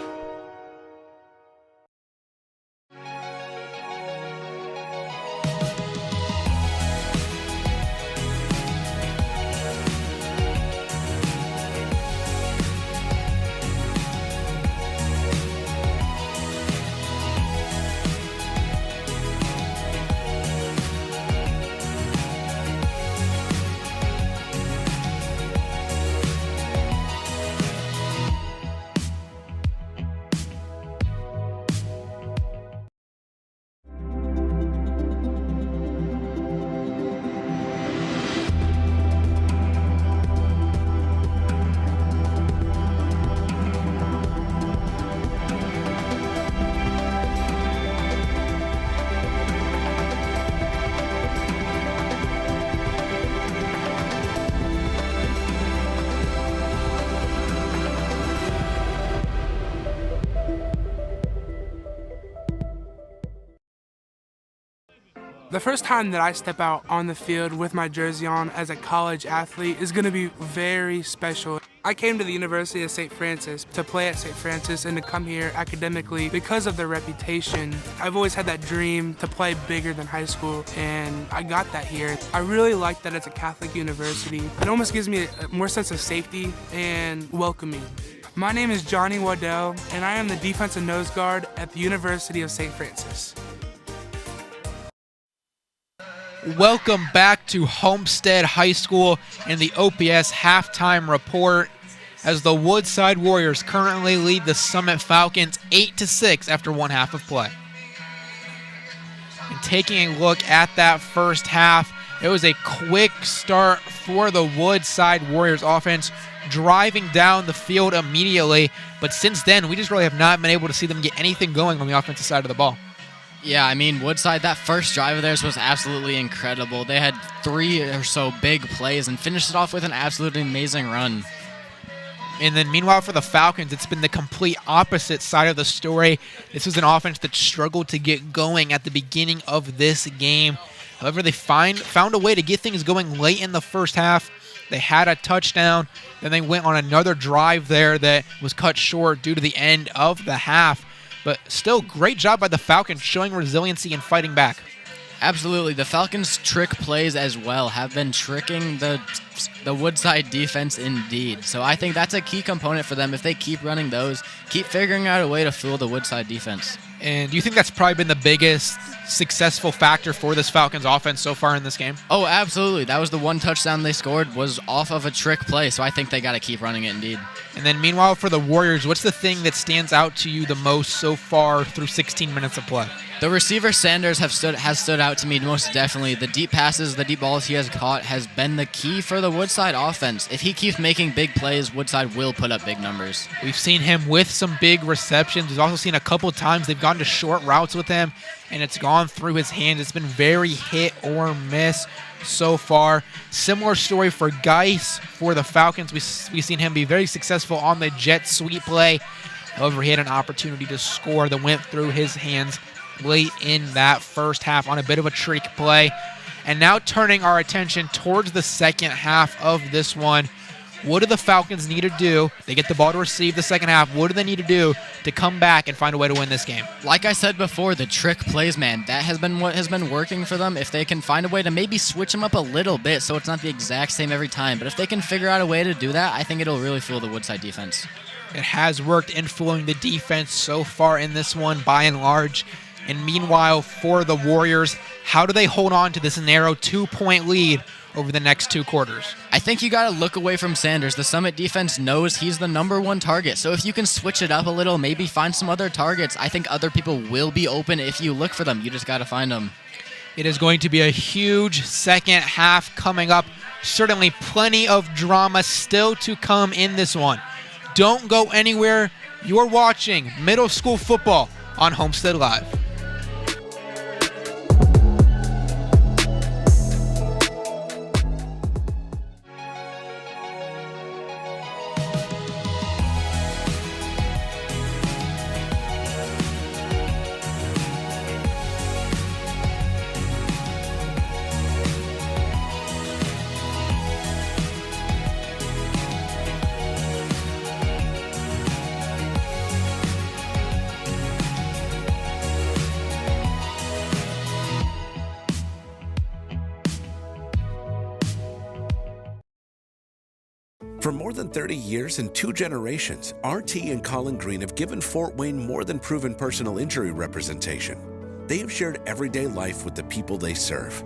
The first time that I step out on the field with my jersey on as a college athlete is going to be very special. I came to the University of St. Francis to play at St. Francis and to come here academically because of their reputation. I've always had that dream to play bigger than high school, and I got that here. I really like that it's a Catholic university. It almost gives me a more sense of safety and welcoming. My name is Johnny Waddell, and I am the defensive nose guard at the University of St. Francis. Welcome back to Homestead High School and the OPS halftime report as the Woodside Warriors currently lead the Summit Falcons 8-6 after one half of play. And taking a look at that first half, it was a quick start for the Woodside Warriors offense, driving down the field immediately, but since then we just really have not been able to see them get anything going on the offensive side of the ball. Yeah, I mean, Woodside, that first drive of theirs was absolutely incredible. They had 3 or so big plays and finished it off with an absolutely amazing run. And then meanwhile for the Falcons, it's been the complete opposite side of the story. This was an offense that struggled to get going at the beginning of this game. However, they found a way to get things going late in the first half. They had a touchdown, then they went on another drive there that was cut short due to the end of the half. But still, great job by the Falcons showing resiliency and fighting back. Absolutely. The Falcons' trick plays as well have been tricking the Woodside defense indeed. So I think that's a key component for them. If they keep running those, keep figuring out a way to fool the Woodside defense. And do you think that's probably been the biggest successful factor for this Falcons offense so far in this game? Oh, absolutely. That was the one touchdown they scored was off of a trick play, so I think they got to keep running it indeed. And then meanwhile for the Warriors, what's the thing that stands out to you the most so far through 16 minutes of play? The receiver Sanders has stood out to me most definitely. The deep passes, the deep balls he has caught has been the key for the Woodside offense. If he keeps making big plays, Woodside will put up big numbers. We've seen him with some big receptions. We've also seen a couple times they've gone to short routes with him, and it's gone through his hands. It's been very hit or miss so far. Similar story for Geis for the Falcons. We've seen him be very successful on the jet sweep play. However, he had an opportunity to score that went through his hands late in that first half on a bit of a trick play. And now turning our attention towards the second half of this one. What do the Falcons need to do? They get the ball to receive the second half. What do they need to do to come back and find a way to win this game? Like I said before, the trick plays, man, that has been what has been working for them. If they can find a way to maybe switch them up a little bit so it's not the exact same every time. But if they can figure out a way to do that, I think it'll really fool the Woodside defense. It has worked in fooling the defense so far in this one by and large. And meanwhile, for the Warriors, how do they hold on to this narrow 2-point lead over the next 2 quarters? I think you got to look away from Sanders. The Summit defense knows he's the #1 target. So if you can switch it up a little, maybe find some other targets, I think other people will be open if you look for them. You just got to find them. It is going to be a huge second half coming up. Certainly plenty of drama still to come in this one. Don't go anywhere. You're watching middle school football on Homestead Live. For more than 30 years and 2 generations, RT and Colin Green have given Fort Wayne more than proven personal injury representation. They have shared everyday life with the people they serve.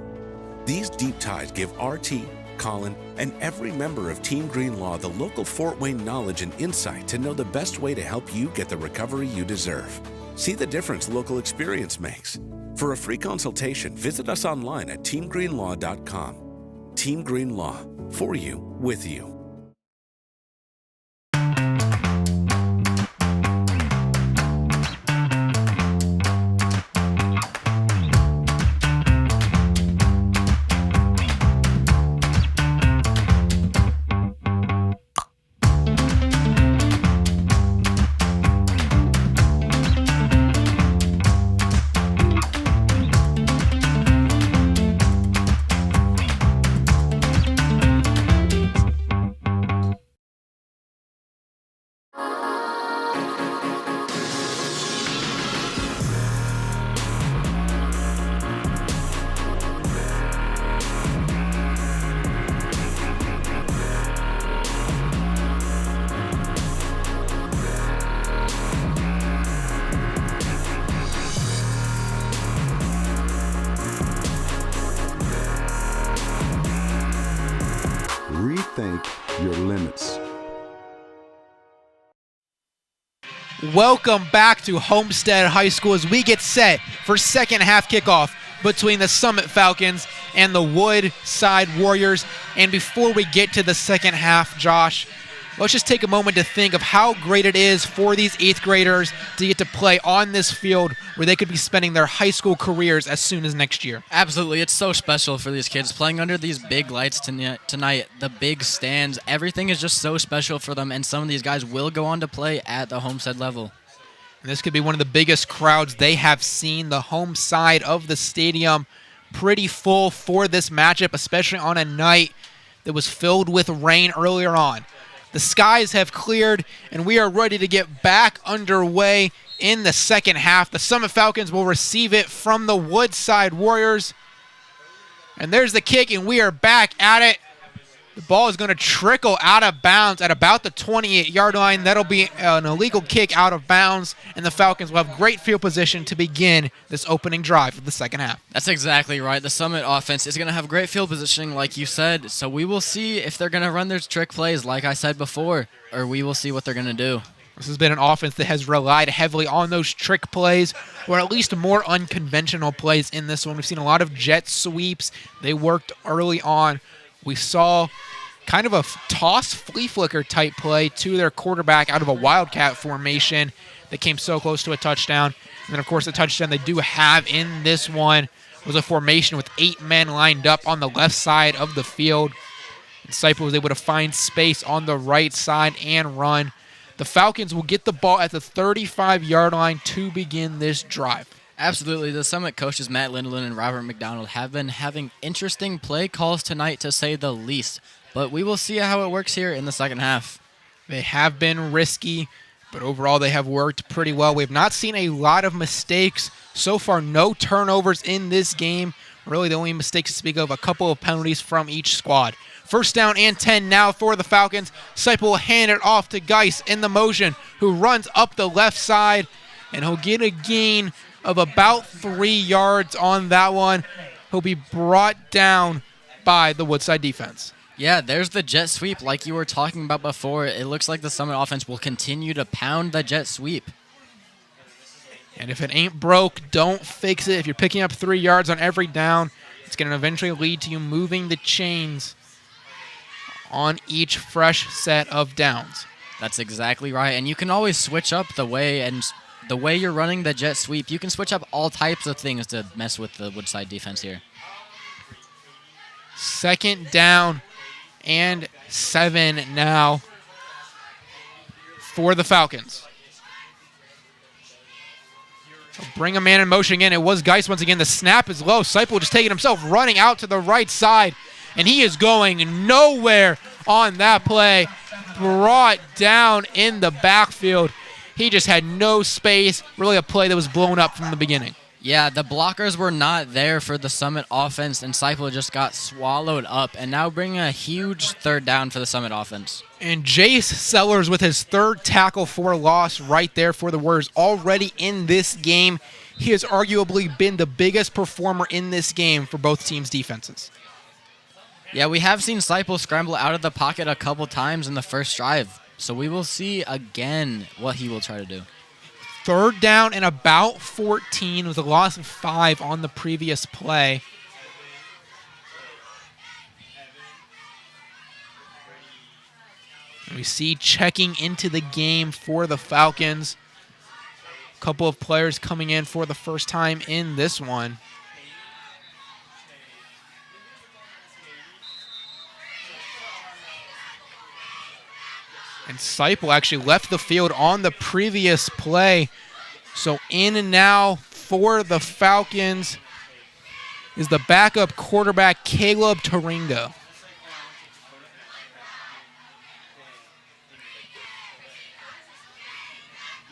These deep ties give RT, Colin, and every member of Team Green Law the local Fort Wayne knowledge and insight to know the best way to help you get the recovery you deserve. See the difference local experience makes. For a free consultation, visit us online at teamgreenlaw.com. Team Green Law, for you, with you. rethink your limits. Welcome back to Homestead High School as we get set for second half kickoff between the Summit Falcons and the Woodside Warriors. And before we get to the second half, Josh, let's just take a moment to think of how great it is for these 8th graders to get to play on this field where they could be spending their high school careers as soon as next year. Absolutely. It's so special for these kids playing under these big lights tonight, the big stands. Everything is just so special for them, and some of these guys will go on to play at the Homestead level. And this could be one of the biggest crowds they have seen. The home side of the stadium pretty full for this matchup, especially on a night that was filled with rain earlier on. The skies have cleared, and we are ready to get back underway in the second half. The Summit Falcons will receive it from the Woodside Warriors. And there's the kick, and we are back at it. The ball is going to trickle out of bounds at about the 28-yard line. That'll be an illegal kick out of bounds, and the Falcons will have great field position to begin this opening drive of the second half. That's exactly right. The Summit offense is going to have great field positioning, like you said, so we will see if they're going to run their trick plays, like I said before, or we will see what they're going to do. This has been an offense that has relied heavily on those trick plays, or at least more unconventional plays in this one. We've seen a lot of jet sweeps. They worked early on. We saw kind of a toss flea flicker type play to their quarterback out of a wildcat formation that came so close to a touchdown. And then, of course, the touchdown they do have in this one was a formation with 8 men lined up on the left side of the field. And Seipel was able to find space on the right side and run. The Falcons will get the ball at the 35-yard line to begin this drive. Absolutely. The Summit coaches Matt Lindeland and Robert McDonald have been having interesting play calls tonight, to say the least. But we will see how it works here in the second half. They have been risky, but overall they have worked pretty well. We have not seen a lot of mistakes. So far, no turnovers in this game. Really, the only mistakes to speak of, a couple of penalties from each squad. First down and 10 now for the Falcons. Seipel will hand it off to Geis in the motion, who runs up the left side, and he'll get a gain of about 3 yards on that one. He'll be brought down by the Woodside defense. Yeah, there's the jet sweep like you were talking about before. It looks like the Summit offense will continue to pound the jet sweep. And if it ain't broke, don't fix it. If you're picking up 3 yards on every down, it's going to eventually lead to you moving the chains on each fresh set of downs. That's exactly right. And you can always switch up the way you're running the jet sweep. You can switch up all types of things to mess with the Woodside defense here. Second down and 7 now for the Falcons. They'll bring a man in motion again. It was Geis once again. The snap is low. Seipel just taking himself, running out to the right side, and he is going nowhere on that play. Brought down in the backfield. He just had no space. Really a play that was blown up from the beginning. Yeah, the blockers were not there for the Summit offense, and Seipel just got swallowed up, and now bringing a huge third down for the Summit offense. And Jace Sellers with his 3rd tackle for loss right there for the Warriors already in this game. He has arguably been the biggest performer in this game for both teams' defenses. Yeah, we have seen Seipel scramble out of the pocket a couple times in the first drive, so we will see again what he will try to do. 3rd down and about 14 with a loss of 5 on the previous play. We see checking into the game for the Falcons. A couple of players coming in for the first time in this one. And Seipel actually left the field on the previous play. So in and now for the Falcons is the backup quarterback, Caleb Taringo.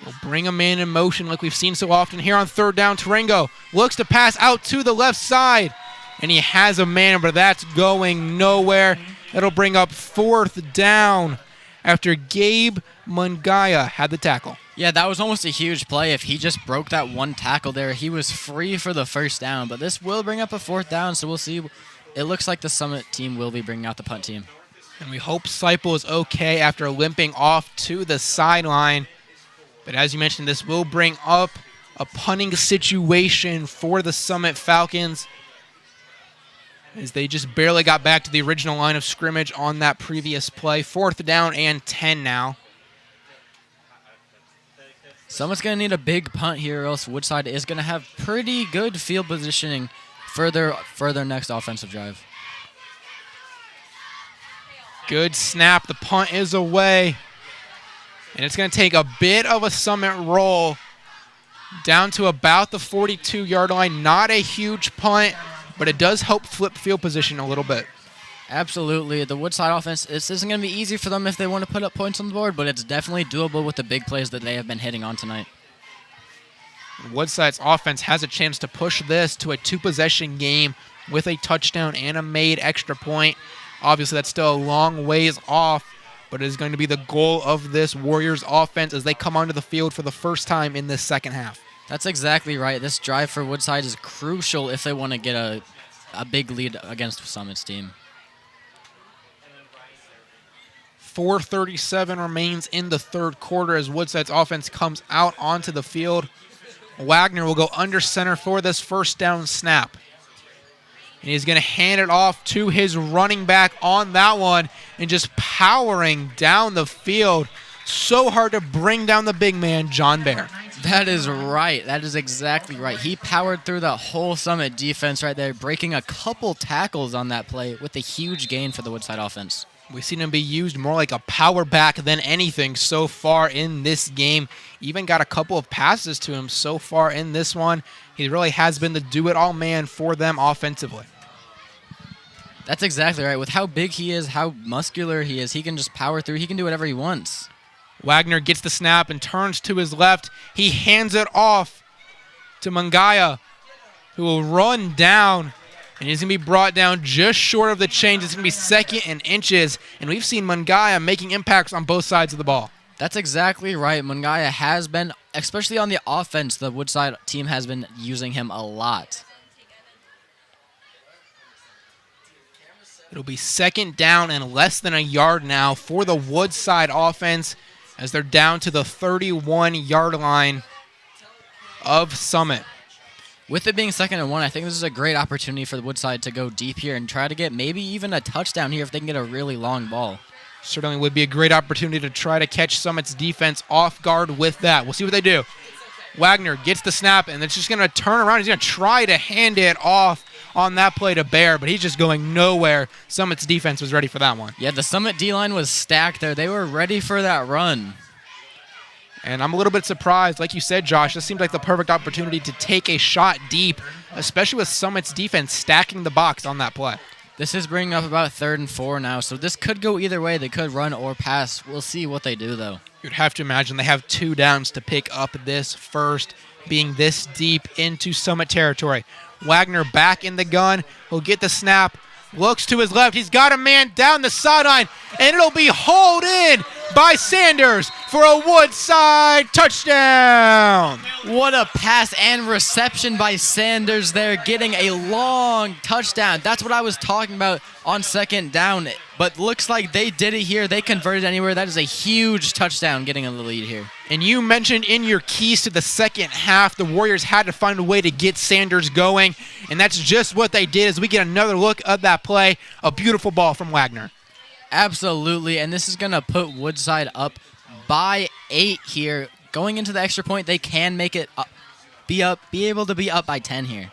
We'll bring a man in motion like we've seen so often here on 3rd down. Taringo looks to pass out to the left side, and he has a man, but that's going nowhere. That'll bring up 4th down after Gabe Mungaya had the tackle. Yeah, that was almost a huge play. If he just broke that one tackle there, he was free for the first down. But this will bring up a 4th down, so we'll see. It looks like the Summit team will be bringing out the punt team. And we hope Seipel is okay after limping off to the sideline. But as you mentioned, this will bring up a punting situation for the Summit Falcons, as they just barely got back to the original line of scrimmage on that previous play. 4th down and 10 now. Summit's going to need a big punt here, or else Woodside is going to have pretty good field positioning for their next offensive drive. Good snap. The punt is away. And it's going to take a bit of a Summit roll down to about the 42-yard line. Not a huge punt, but it does help flip field position a little bit. Absolutely. The Woodside offense, this isn't going to be easy for them if they want to put up points on the board, but it's definitely doable with the big plays that they have been hitting on tonight. Woodside's offense has a chance to push this to a 2-possession game with a touchdown and a made extra point. Obviously, that's still a long ways off, but it is going to be the goal of this Warriors offense as they come onto the field for the first time in this second half. That's exactly right. This drive for Woodside is crucial if they want to get a big lead against Summit's team. 4:37 remains in the third quarter as Woodside's offense comes out onto the field. Wagner will go under center for this first down snap. And he's going to hand it off to his running back on that one and just powering down the field. So hard to bring down the big man, John Bear. That is right. That is exactly right. He powered through the whole Summit defense right there, breaking a couple tackles on that play with a huge gain for the Woodside offense. We've seen him be used more like a power back than anything so far in this game. Even got a couple of passes to him so far in this one. He really has been the do-it-all man for them offensively. That's exactly right. With how big he is, how muscular he is, he can just power through. He can do whatever he wants. Wagner gets the snap and turns to his left. He hands it off to Mangaya, who will run down. And he's going to be brought down just short of the chains. It's going to be 2nd and inches. And we've seen Mangaya making impacts on both sides of the ball. That's exactly right. Mangaya has been, especially on the offense, the Woodside team has been using him a lot. It'll be 2nd down and less than a yard now for the Woodside offense as they're down to the 31-yard line of Summit. With it being 2nd and 1, I think this is a great opportunity for the Woodside to go deep here and try to get maybe even a touchdown here if they can get a really long ball. Certainly would be a great opportunity to try to catch Summit's defense off guard with that. We'll see what they do. Wagner gets the snap, and it's just going to turn around. He's going to try to hand it off on that play to Bear, but he's just going nowhere. Summit's defense was ready for that one. Yeah, the Summit D-line was stacked there. They were ready for that run. And I'm a little bit surprised. Like you said, Josh, this seems like the perfect opportunity to take a shot deep, especially with Summit's defense stacking the box on that play. This is bringing up about 3rd and 4 now, so this could go either way. They could run or pass. We'll see what they do, though. You'd have to imagine they have 2 downs to pick up this first, being this deep into Summit territory. Wagner back in the gun. He'll get the snap. Looks to his left. He's got a man down the sideline, and it'll be hauled in by Sanders for a Woodside touchdown. What a pass and reception by Sanders there, getting a long touchdown. That's what I was talking about on 2nd down, but looks like they did it here. They converted anywhere. That is a huge touchdown, getting a lead here. And you mentioned in your keys to the second half, the Warriors had to find a way to get Sanders going, and that's just what they did as we get another look at that play. A beautiful ball from Wagner. Absolutely, and this is going to put Woodside up by 8 here. Going into the extra point, they can make it be able to be up by 10 here.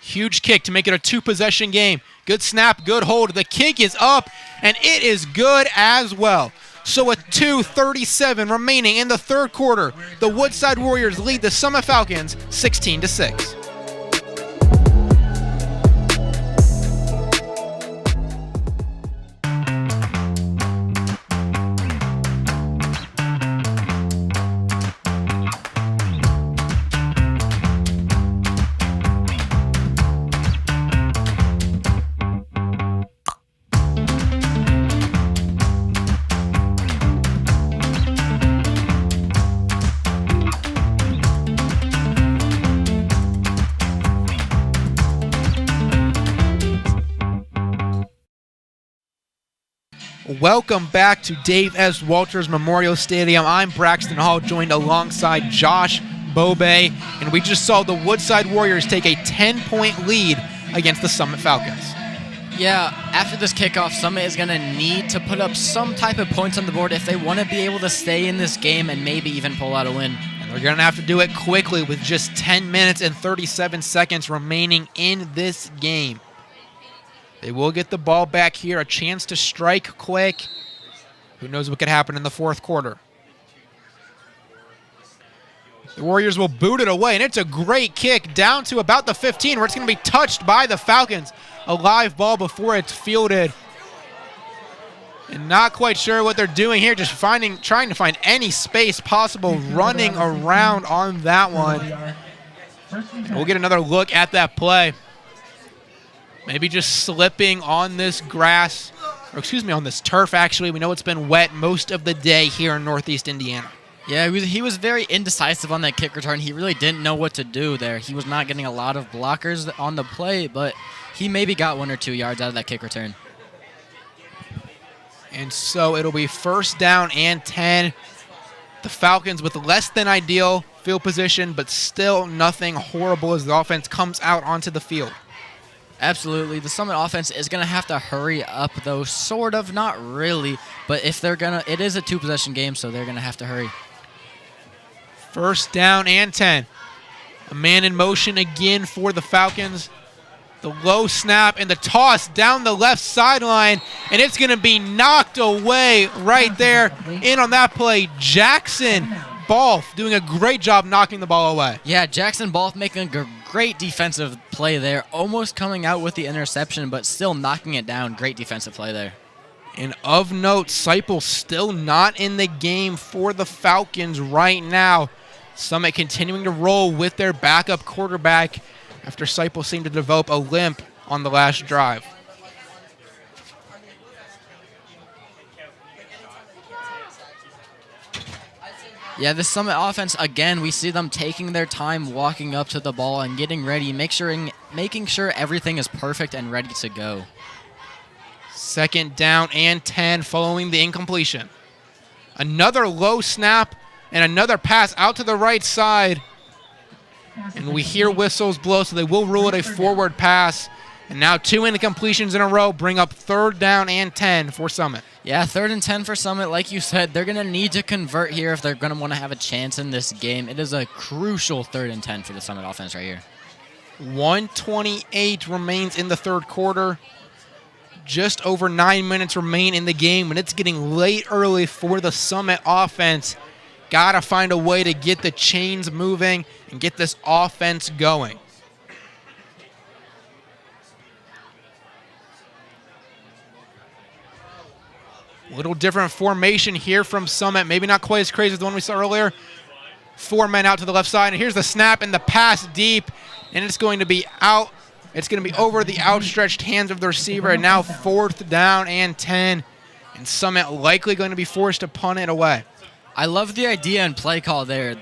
Huge kick to make it a 2-possession game. Good snap, good hold. The kick is up, and it is good as well. So with 2:37 remaining in the third quarter, the Woodside Warriors lead the Summit Falcons 16-6. Welcome back to Dave S. Walters Memorial Stadium. I'm Braxton Hall, joined alongside Josh Bobe, and we just saw the Woodside Warriors take a 10-point lead against the Summit Falcons. Yeah, after this kickoff, Summit is going to need to put up some type of points on the board if they want to be able to stay in this game and maybe even pull out a win. And they're going to have to do it quickly with just 10 minutes and 37 seconds remaining in this game. They will get the ball back here, a chance to strike quick. Who knows what could happen in the fourth quarter. The Warriors will boot it away, and it's a great kick down to about the 15 where it's going to be touched by the Falcons. A live ball before it's fielded. And not quite sure what they're doing here, just trying to find any space possible, running around on that one. And we'll get another look at that play. Maybe just slipping on this grass, or excuse me, on this turf, actually. We know it's been wet most of the day here in Northeast Indiana. Yeah, he was very indecisive on that kick return. He really didn't know what to do there. He was not getting a lot of blockers on the play, but he maybe got 1 or 2 yards out of that kick return. And so it'll be first down and 10. The Falcons with less than ideal field position, but still nothing horrible as the offense comes out onto the field. Absolutely. The Summit offense is going to have to hurry up, though, sort of, not really. But if they're going to, it is a 2-possession game, so they're going to have to hurry. First down and 10. A man in motion again for the Falcons. The low snap and the toss down the left sideline, and it's going to be knocked away right there. In on that play, Jackson Balf doing a great job knocking the ball away. Yeah, Jackson Balf making a great defensive play there, almost coming out with the interception, but still knocking it down. Great defensive play there. And of note, Seipel still not in the game for the Falcons right now. Summit continuing to roll with their backup quarterback after Seipel seemed to develop a limp on the last drive. Yeah, the Summit offense, again, we see them taking their time walking up to the ball and getting ready, making sure everything is perfect and ready to go. Second down and 10 following the incompletion. Another low snap and another pass out to the right side. And we hear whistles blow, so they will rule it a forward pass. And now 2 incompletions in a row bring up third down and 10 for Summit. Yeah, 3rd and 10 for Summit. Like you said, they're going to need to convert here if they're going to want to have a chance in this game. It is a crucial 3rd and 10 for the Summit offense right here. 1:28 remains in the third quarter. Just over 9 minutes remain in the game, and it's getting late early for the Summit offense. Got to find a way to get the chains moving and get this offense going. Little different formation here from Summit. Maybe not quite as crazy as the one we saw earlier. 4 men out to the left side. And here's the snap and the pass deep. And it's going to be out. It's going to be over the outstretched hands of the receiver. And now 4th down and 10. And Summit likely going to be forced to punt it away. I love the idea and play call there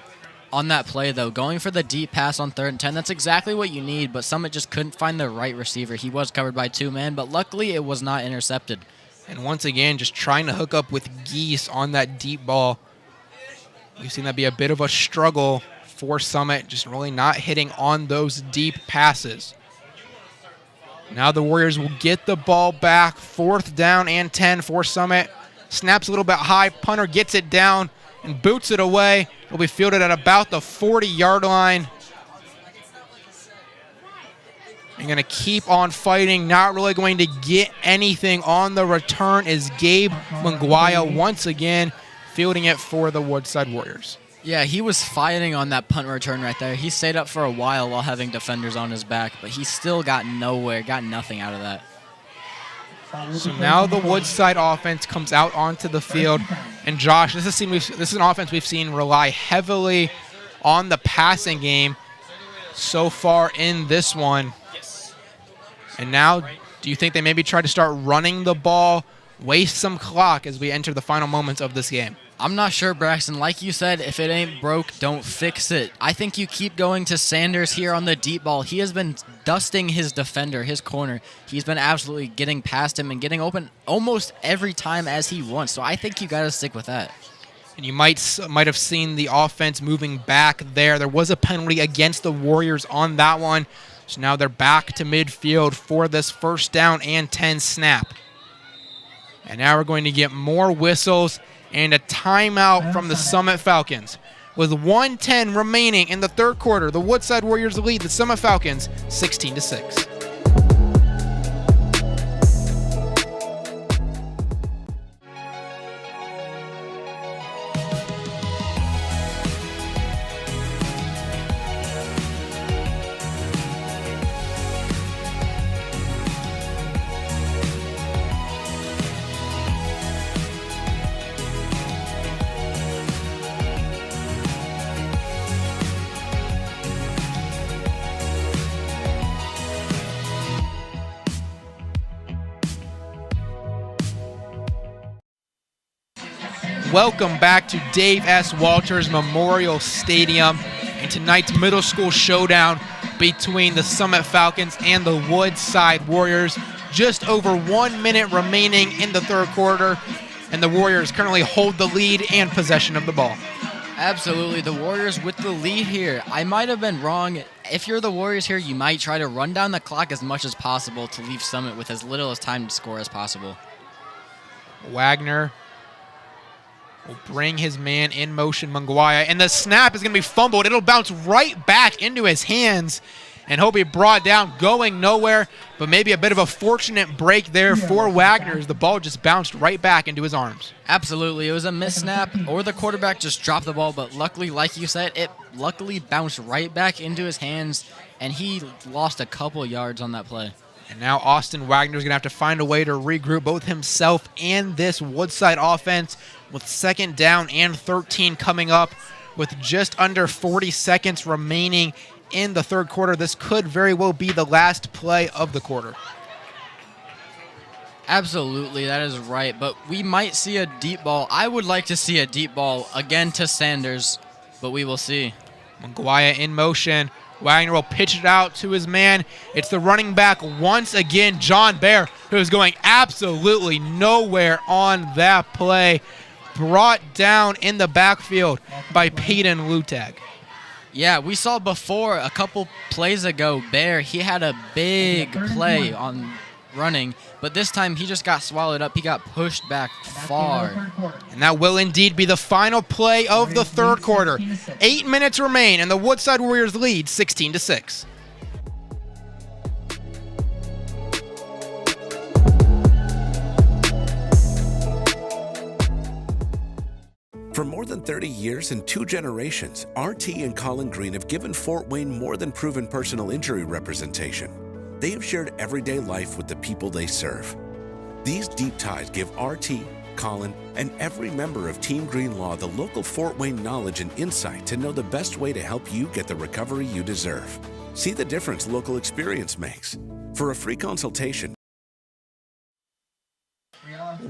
on that play, though. Going for the deep pass on 3rd and 10, that's exactly what you need. But Summit just couldn't find the right receiver. He was covered by 2 men, but luckily it was not intercepted. And once again, just trying to hook up with Geese on that deep ball. We've seen that be a bit of a struggle for Summit, just really not hitting on those deep passes. Now the Warriors will get the ball back. 4th down and 10 for Summit. Snaps a little bit high. Punter gets it down and boots it away. It'll be fielded at about the 40-yard line. And going to keep on fighting. Not really going to get anything on the return is Gabe Manguaya once again fielding it for the Woodside Warriors. Yeah, he was fighting on that punt return right there. He stayed up for a while having defenders on his back, but he still got nowhere, got nothing out of that. So now the Woodside offense comes out onto the field. And Josh, this is an offense we've seen rely heavily on the passing game so far in this one. And now, do you think they maybe try to start running the ball, waste some clock as we enter the final moments of this game? I'm not sure, Braxton. Like you said, if it ain't broke, don't fix it. I think you keep going to Sanders here on the deep ball. He has been dusting his defender, his corner. He's been absolutely getting past him and getting open almost every time as he wants. So I think you got to stick with that. And you might have seen the offense moving back there. There was a penalty against the Warriors on that one. So now they're back to midfield for this first down and 10 snap. And now we're going to get more whistles and a timeout from the Summit Falcons. With 1:10 remaining in the third quarter, the Woodside Warriors lead the Summit Falcons 16-6. Welcome back to Dave S. Walters Memorial Stadium and tonight's middle school showdown between the Summit Falcons and the Woodside Warriors. Just over 1 minute remaining in the third quarter, and the Warriors currently hold the lead and possession of the ball. Absolutely, the Warriors with the lead here. I might have been wrong. If you're the Warriors here, you might try to run down the clock as much as possible to leave Summit with as little as time to score as possible. Wagner will bring his man in motion, Munguia, and the snap is going to be fumbled. It'll bounce right back into his hands, and he'll be brought down, going nowhere, but maybe a bit of a fortunate break there for Wagner as the ball just bounced right back into his arms. Absolutely. It was a missed snap, or the quarterback just dropped the ball, but luckily, like you said, it luckily bounced right back into his hands, and he lost a couple yards on that play. And now Austin Wagner's going to have to find a way to regroup both himself and this Woodside offense with second down and 13 coming up with just under 40 seconds remaining in the third quarter. This could very well be the last play of the quarter. Absolutely, that is right. But we might see a deep ball. I would like to see a deep ball again to Sanders, but we will see. Munguia in motion. Wagner will pitch it out to his man. It's the running back once again, John Bear, who is going absolutely nowhere on that play. Brought down in the backfield by Peyton Lutag. Yeah, we saw before a couple plays ago, Bear, he had a big play on running, but this time he just got swallowed up. He got pushed back far. And that will indeed be the final play of the third quarter. 8 minutes remain, and the Woodside Warriors lead 16-6. For more than 30 years and 2 generations, RT and Colin Green have given Fort Wayne more than proven personal injury representation. They have shared everyday life with the people they serve. These deep ties give RT, Colin, and every member of Team Green Law the local Fort Wayne knowledge and insight to know the best way to help you get the recovery you deserve. See the difference local experience makes. For a free consultation,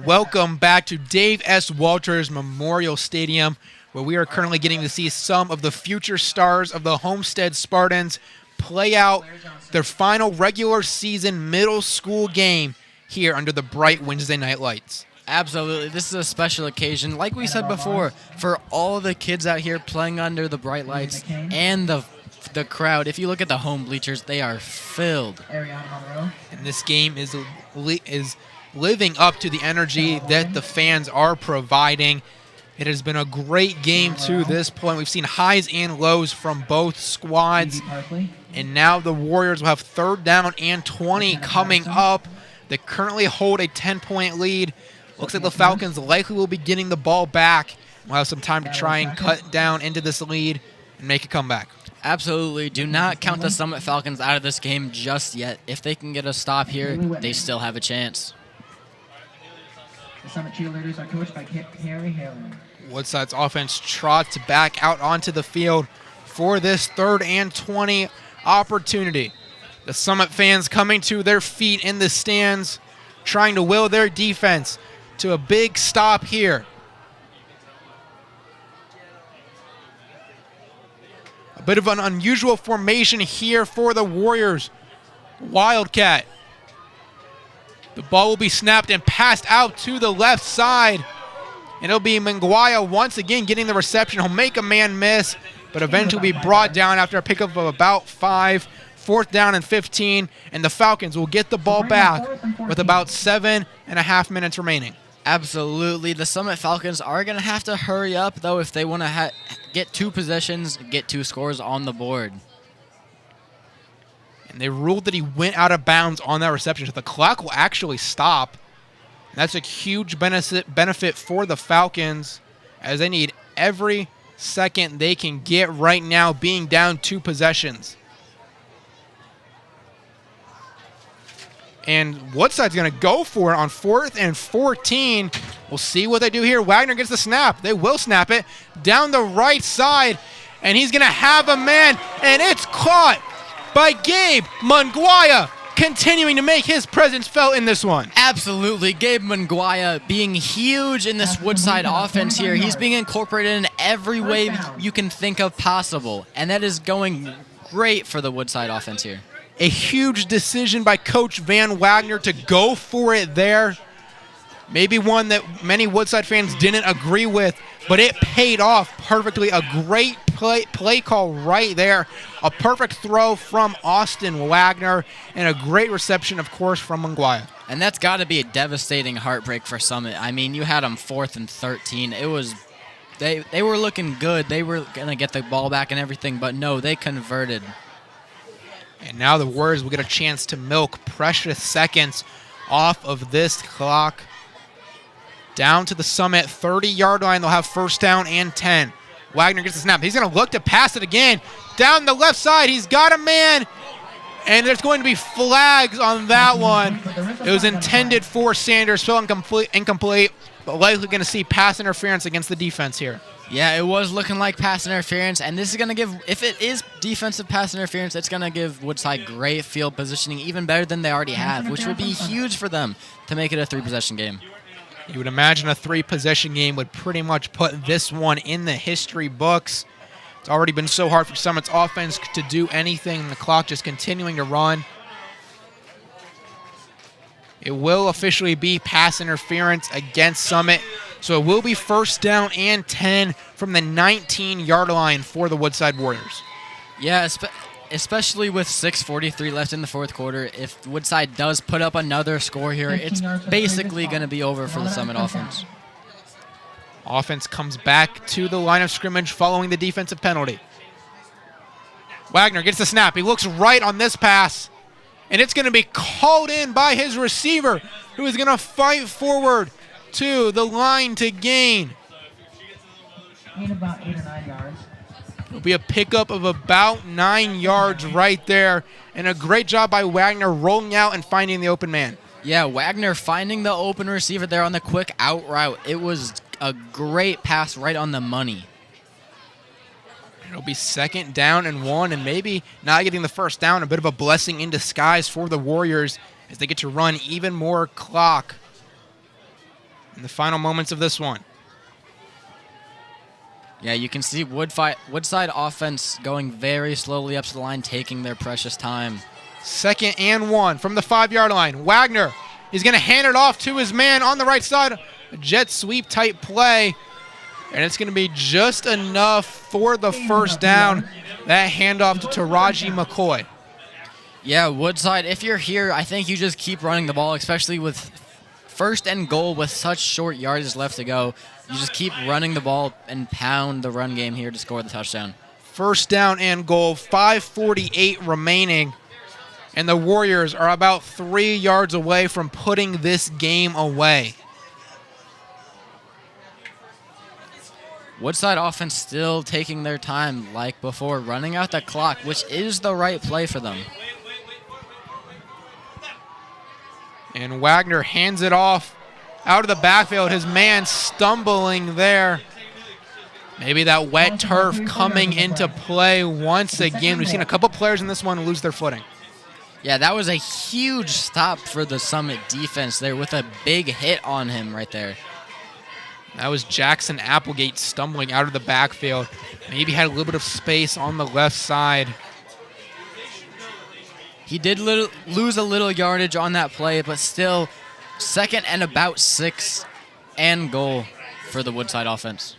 Welcome back to Dave S. Walters Memorial Stadium, where we are currently getting to see some of the future stars of the Homestead Spartans play out their final regular season middle school game here under the bright Wednesday night lights. Absolutely. This is a special occasion, like we said before, for all the kids out here playing under the bright lights and the crowd. If you look at the home bleachers, they are filled. And this game is living up to the energy that the fans are providing. It has been a great game to this point. We've seen highs and lows from both squads. And now the Warriors will have third down and 20 coming up. They currently hold a 10-point lead. Looks like the Falcons likely will be getting the ball back. We'll have some time to try and cut down into this lead and make a comeback. Absolutely. Do not count the Summit Falcons out of this game just yet. If they can get a stop here, they still have a chance. The Summit cheerleaders are coached by Carrie Halen. Woodside's offense trots back out onto the field for this third and 20 opportunity. The Summit fans coming to their feet in the stands, trying to will their defense to a big stop here. Bit of an unusual formation here for the Warriors. Wildcat. The ball will be snapped and passed out to the left side. And it'll be Manguaya once again getting the reception. He'll make a man miss, but eventually be brought down after a pickup of about 5. 4th down and 15, and the Falcons will get the ball back with about 7.5 minutes remaining. Absolutely. The Summit Falcons are going to have to hurry up, though, if they want to get 2 possessions, get 2 scores on the board. And they ruled that he went out of bounds on that reception, so the clock will actually stop. And that's a huge benefit for the Falcons, as they need every second they can get right now, being down 2 possessions. And Woodside's going to go for it on 4th and 14. We'll see what they do here. Wagner gets the snap. They will snap it down the right side. And he's going to have a man. And it's caught by Gabe Manguaya, continuing to make his presence felt in this one. Absolutely. Gabe Manguaya being huge in this Woodside offense here. He's being incorporated in every way you can think of possible. And that is going great for the Woodside offense here. A huge decision by Coach Van Wagner to go for it there. Maybe one that many Woodside fans didn't agree with, but it paid off perfectly. A great play call right there. A perfect throw from Austin Wagner, and a great reception, of course, from Manguaya. And that's got to be a devastating heartbreak for Summit. I mean, you had them 4th and 13. It was they were looking good. They were going to get the ball back and everything, but no, they converted. And now the Warriors will get a chance to milk precious seconds off of this clock. Down to the Summit 30-yard line. They'll have 1st down and 10. Wagner gets the snap. He's going to look to pass it again. Down the left side. He's got a man. And there's going to be flags on that one. It was intended for Sanders. Still incomplete, but likely going to see pass interference against the defense here. Yeah, it was looking like pass interference, and this is going to give, if it is defensive pass interference, it's going to give Woodside great field positioning, even better than they already have, which would be huge for them to make it a 3-possession game. You would imagine a 3-possession game would pretty much put this one in the history books. It's already been so hard for Summit's offense to do anything, and the clock just continuing to run. It will officially be pass interference against Summit. So it will be 1st down and 10 from the 19-yard line for the Woodside Warriors. Yeah, especially with 6:43 left in the 4th quarter. If Woodside does put up another score here, it's basically going to be over for the Summit offense. Offense comes back to the line of scrimmage following the defensive penalty. Wagner gets the snap. He looks right on this pass. And it's going to be called in by his receiver, who is going to fight forward to the line to gain. Gain about 8 or 9 yards. It'll be a pickup of about 9 yards right there. And a great job by Wagner rolling out and finding the open man. Yeah, Wagner finding the open receiver there on the quick out route. It was a great pass right on the money. It'll be 2nd down and 1, and maybe not getting the 1st down, a bit of a blessing in disguise for the Warriors as they get to run even more clock in the final moments of this one. Yeah, you can see Woodside offense going very slowly up to the line, taking their precious time. 2nd and 1 from the 5-yard line. Wagner is going to hand it off to his man on the right side. A jet sweep type play. And it's going to be just enough for the 1st down. That handoff to Taraji McCoy. Yeah, Woodside, if you're here, I think you just keep running the ball, especially with 1st and goal with such short yardage left to go. You just keep running the ball and pound the run game here to score the touchdown. 1st down and goal, 5:48 remaining. And the Warriors are about 3 yards away from putting this game away. Woodside offense still taking their time like before, running out the clock, which is the right play for them. And Wagner hands it off out of the backfield. His man stumbling there. Maybe that wet turf coming into play once again. We've seen a couple players in this one lose their footing. Yeah, that was a huge stop for the Summit defense there with a big hit on him right there. That was Jackson Applegate stumbling out of the backfield. Maybe had a little bit of space on the left side. He did lose a little yardage on that play, but still 2nd and about 6 and goal for the Woodside offense.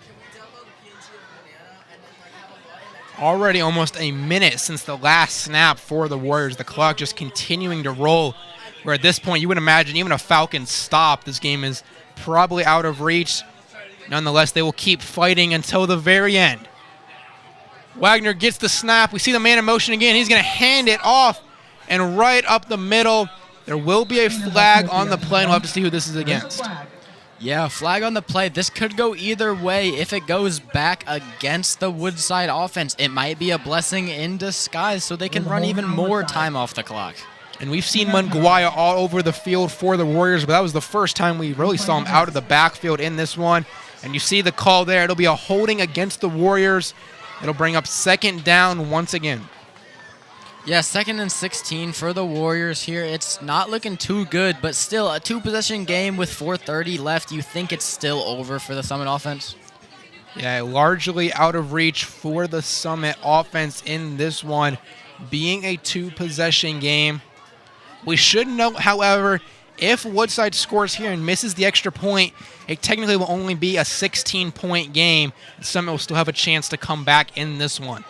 Already almost a minute since the last snap for the Warriors. The clock just continuing to roll, where at this point you would imagine even a Falcons stop, this game is probably out of reach. Nonetheless, they will keep fighting until the very end. Wagner gets the snap. We see the man in motion again. He's going to hand it off, and right up the middle, there will be a flag on the play, and we'll have to see who this is against. Yeah, flag on the play. This could go either way. If it goes back against the Woodside offense, it might be a blessing in disguise so they can run even more time off the clock. And we've seen Munguia all over the field for the Warriors, but that was the first time we really saw him out of the backfield in this one. And you see the call there. It'll be a holding against the Warriors. It'll bring up 2nd down once again. Yeah, 2nd and 16 for the Warriors here. It's not looking too good, but still a 2-possession game with 4:30 left. You think it's still over for the Summit offense? Yeah, largely out of reach for the Summit offense in this one, being a 2-possession game. We should note, however, if Woodside scores here and misses the extra point, it technically will only be a 16-point game. Summit will still have a chance to come back in this one.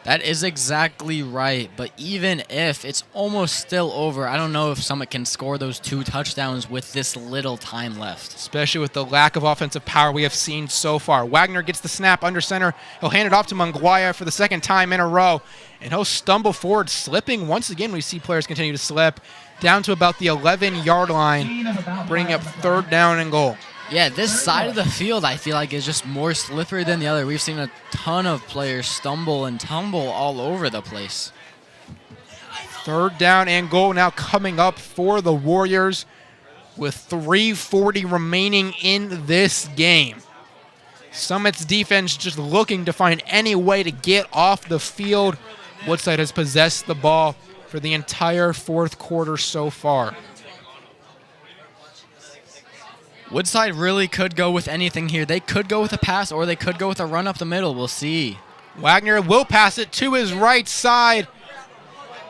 That is exactly right, but even if it's almost still over, I don't know if Summit can score those 2 touchdowns with this little time left. Especially with the lack of offensive power we have seen so far. Wagner gets the snap under center. He'll hand it off to Munguia for the 2nd time in a row, and he'll stumble forward, slipping. Once again, we see players continue to slip down to about the 11-yard line, bringing up 3rd down and goal. Yeah, this side of the field, I feel like, is just more slippery than the other. We've seen a ton of players stumble and tumble all over the place. 3rd down and goal now coming up for the Warriors with 3:40 remaining in this game. Summit's defense just looking to find any way to get off the field. Woodside has possessed the ball for the entire 4th quarter so far. Woodside really could go with anything here. They could go with a pass or they could go with a run up the middle. We'll see. Wagner will pass it to his right side.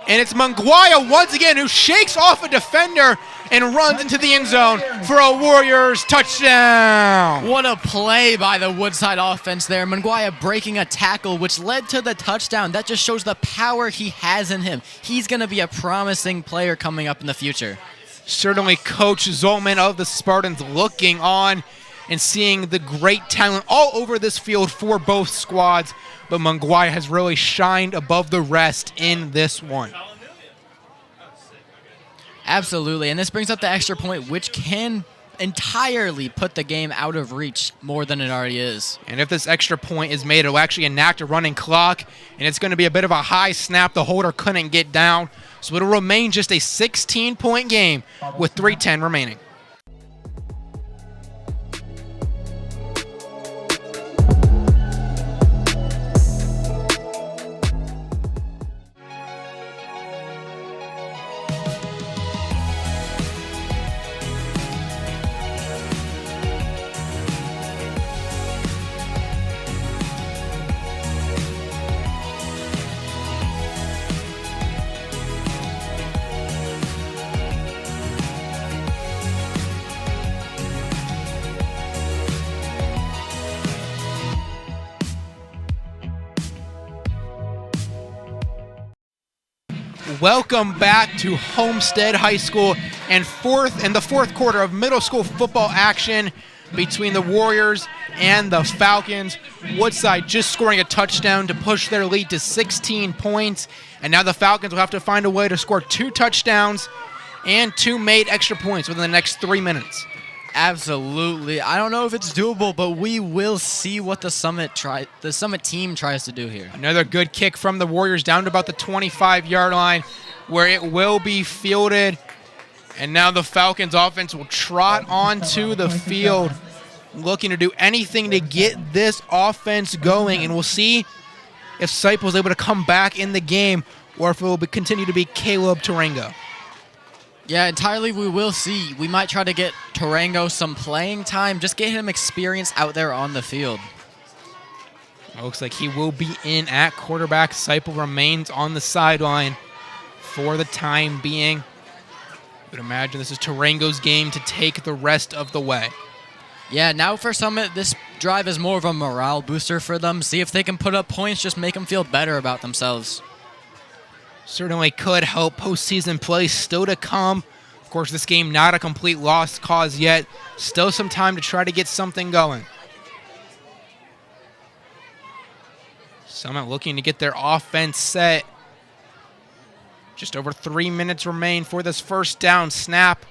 And it's Munguia once again who shakes off a defender and runs into the end zone for a Warriors touchdown. What a play by the Woodside offense there. Munguia breaking a tackle, which led to the touchdown. That just shows the power he has in him. He's going to be a promising player coming up in the future. Certainly Coach Zolman of the Spartans looking on and seeing the great talent all over this field for both squads. But Munguia has really shined above the rest in this one. Absolutely, and this brings up the extra point, which can entirely put the game out of reach more than it already is. And if this extra point is made, it'll actually enact a running clock, and it's going to be a bit of a high snap. The holder couldn't get down, so it'll remain just a 16-point game with 3:10 remaining. Welcome back to Homestead High School and the fourth quarter of middle school football action between the Warriors and the Falcons. Woodside just scoring a touchdown to push their lead to 16 points, and now the Falcons will have to find a way to score 2 touchdowns and 2 made extra points within the next 3 minutes. Absolutely. I don't know if it's doable, but we will see what the Summit team tries to do here. Another good kick from the Warriors down to about the 25-yard line where it will be fielded. And now the Falcons offense will trot onto the field looking to do anything to get this offense going. And we'll see if Sipe was able to come back in the game or if it will continue to be Caleb Tarango. Yeah, entirely we will see. We might try to get Tarango some playing time, just get him experience out there on the field. It looks like he will be in at quarterback. Seipel remains on the sideline for the time being. I would imagine this is Tarango's game to take the rest of the way. Yeah, now for Summit, this drive is more of a morale booster for them. See if they can put up points, just make them feel better about themselves. Certainly could help postseason play still to come. Of course, this game not a complete lost cause yet. Still some time to try to get something going. Summit looking to get their offense set. Just over 3 minutes remain for this first down snap.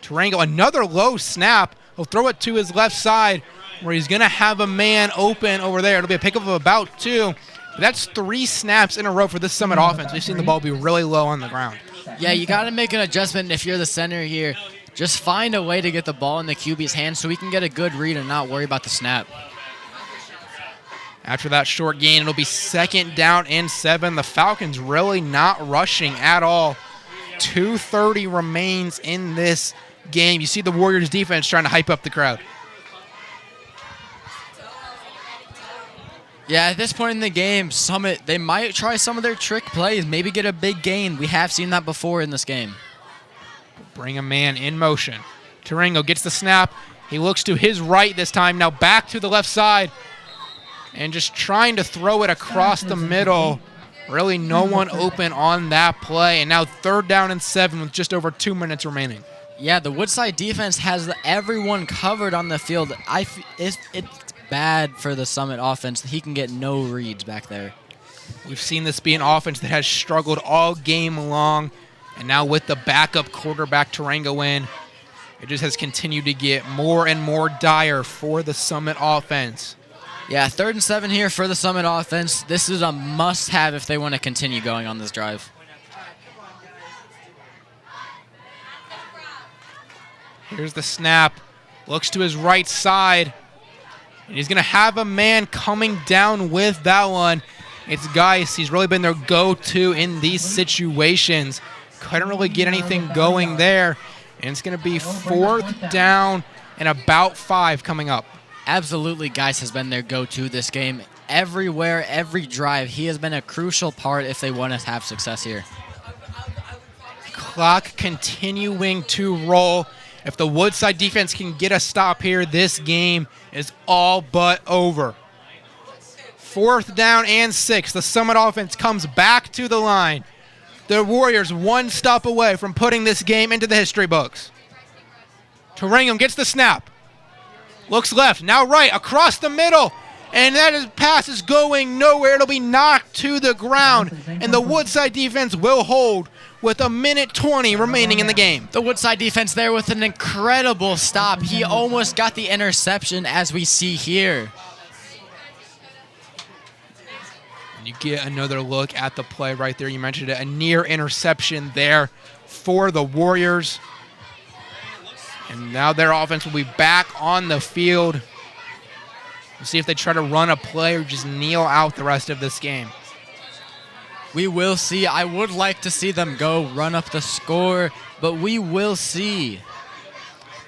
Tarango, another low snap. He'll throw it to his left side where he's going to have a man open over there. It'll be a pickup of about 2. But that's 3 snaps in a row for this Summit offense. We've seen the ball be really low on the ground. Yeah, you got to make an adjustment if you're the center here. Just find a way to get the ball in the QB's hands so we can get a good read and not worry about the snap. After that short gain, it'll be 2nd down and 7. The Falcons really not rushing at all. 2:30 remains in this game. You see the Warriors defense trying to hype up the crowd. Yeah, at this point in the game, Summit, they might try some of their trick plays, maybe get a big gain. We have seen that before in this game. Bring a man in motion. Tarango gets the snap. He looks to his right this time. Now back to the left side. And just trying to throw it across the middle. Really no one open on that play. And now 3rd down and 7 with just over 2 minutes remaining. Yeah, the Woodside defense has everyone covered on the field. It's bad for the Summit offense. He can get no reads back there. We've seen this be an offense that has struggled all game long. And now with the backup quarterback Tarango in, it just has continued to get more and more dire for the Summit offense. Yeah, 3rd and 7 here for the Summit offense. This is a must-have if they want to continue going on this drive. Here's the snap. Looks to his right side. And he's going to have a man coming down with that one. It's Geis. He's really been their go-to in these situations. Couldn't really get anything going there. And it's going to be 4th down and about 5 coming up. Absolutely, Geis has been their go-to this game. Everywhere, every drive, he has been a crucial part if they want to have success here. Clock continuing to roll. If the Woodside defense can get a stop here, this game is all but over. 4th down and 6. The Summit offense comes back to the line. The Warriors 1 stop away from putting this game into the history books. Tarango gets the snap. Looks left, now right, across the middle. And that pass is going nowhere. It'll be knocked to the ground. And the Woodside defense will hold with 1:20 remaining in the game. The Woodside defense there with an incredible stop. He almost got the interception as we see here. And you get another look at the play right there. You mentioned it, a near interception there for the Warriors. And now their offense will be back on the field. We'll see if they try to run a play or just kneel out the rest of this game. We will see. I would like to see them go run up the score, but we will see.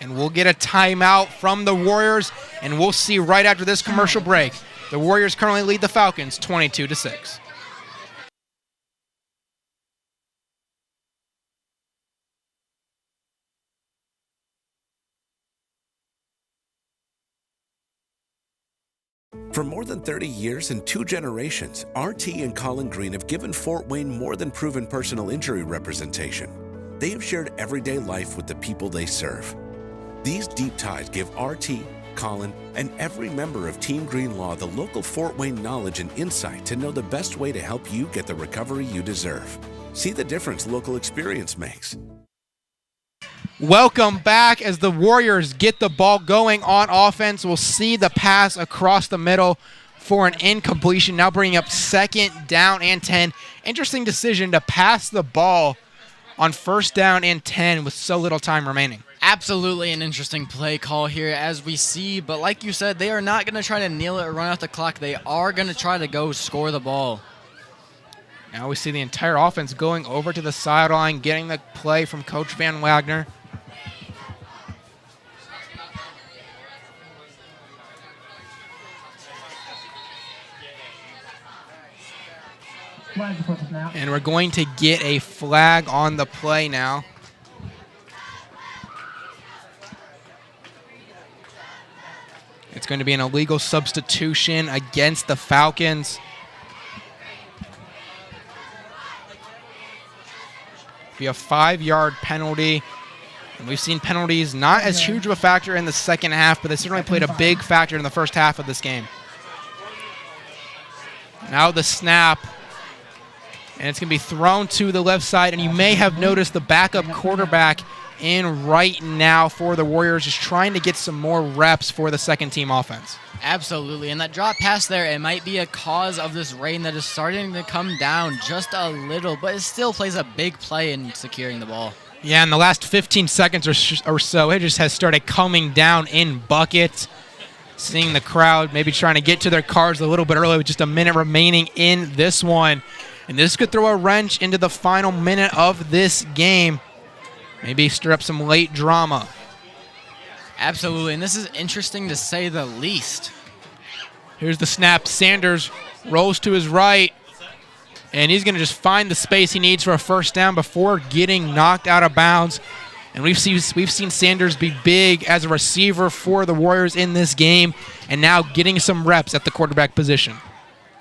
And we'll get a timeout from the Warriors, and we'll see right after this commercial break. The Warriors currently lead the Falcons 22-6. For more than 30 years and 2 generations, RT and Colin Green have given Fort Wayne more than proven personal injury representation. They have shared everyday life with the people they serve. These deep ties give RT, Colin, and every member of Team Green Law the local Fort Wayne knowledge and insight to know the best way to help you get the recovery you deserve. See the difference local experience makes. Welcome back as the Warriors get the ball going on offense. We'll see the pass across the middle for an incompletion. Now bringing up 2nd down and 10. Interesting decision to pass the ball on 1st down and 10 with so little time remaining. Absolutely an interesting play call here as we see, but like you said, they are not going to try to kneel it or run out the clock. They are going to try to go score the ball. Now we see the entire offense going over to the sideline, getting the play from Coach Van Wagner. And we're going to get a flag on the play now. It's going to be an illegal substitution against the Falcons. Be a 5-yard penalty. And we've seen penalties not as huge of a factor in the second half, but they certainly played a big factor in the first half of this game. Now the snap. And it's going to be thrown to the left side. And you may have noticed the backup quarterback in right now for the Warriors is trying to get some more reps for the second-team offense. Absolutely, and that drop pass there, it might be a cause of this rain that is starting to come down just a little, but it still plays a big play in securing the ball. Yeah, in the last 15 seconds or so, it just has started coming down in buckets. Seeing the crowd maybe trying to get to their cars a little bit early with just a minute remaining in this one. And this could throw a wrench into the final minute of this game. Maybe stir up some late drama. Absolutely, and this is interesting to say the least. Here's the snap. Sanders rolls to his right, and he's going to just find the space he needs for a first down before getting knocked out of bounds. And we've seen Sanders be big as a receiver for the Warriors in this game, and now getting some reps at the quarterback position.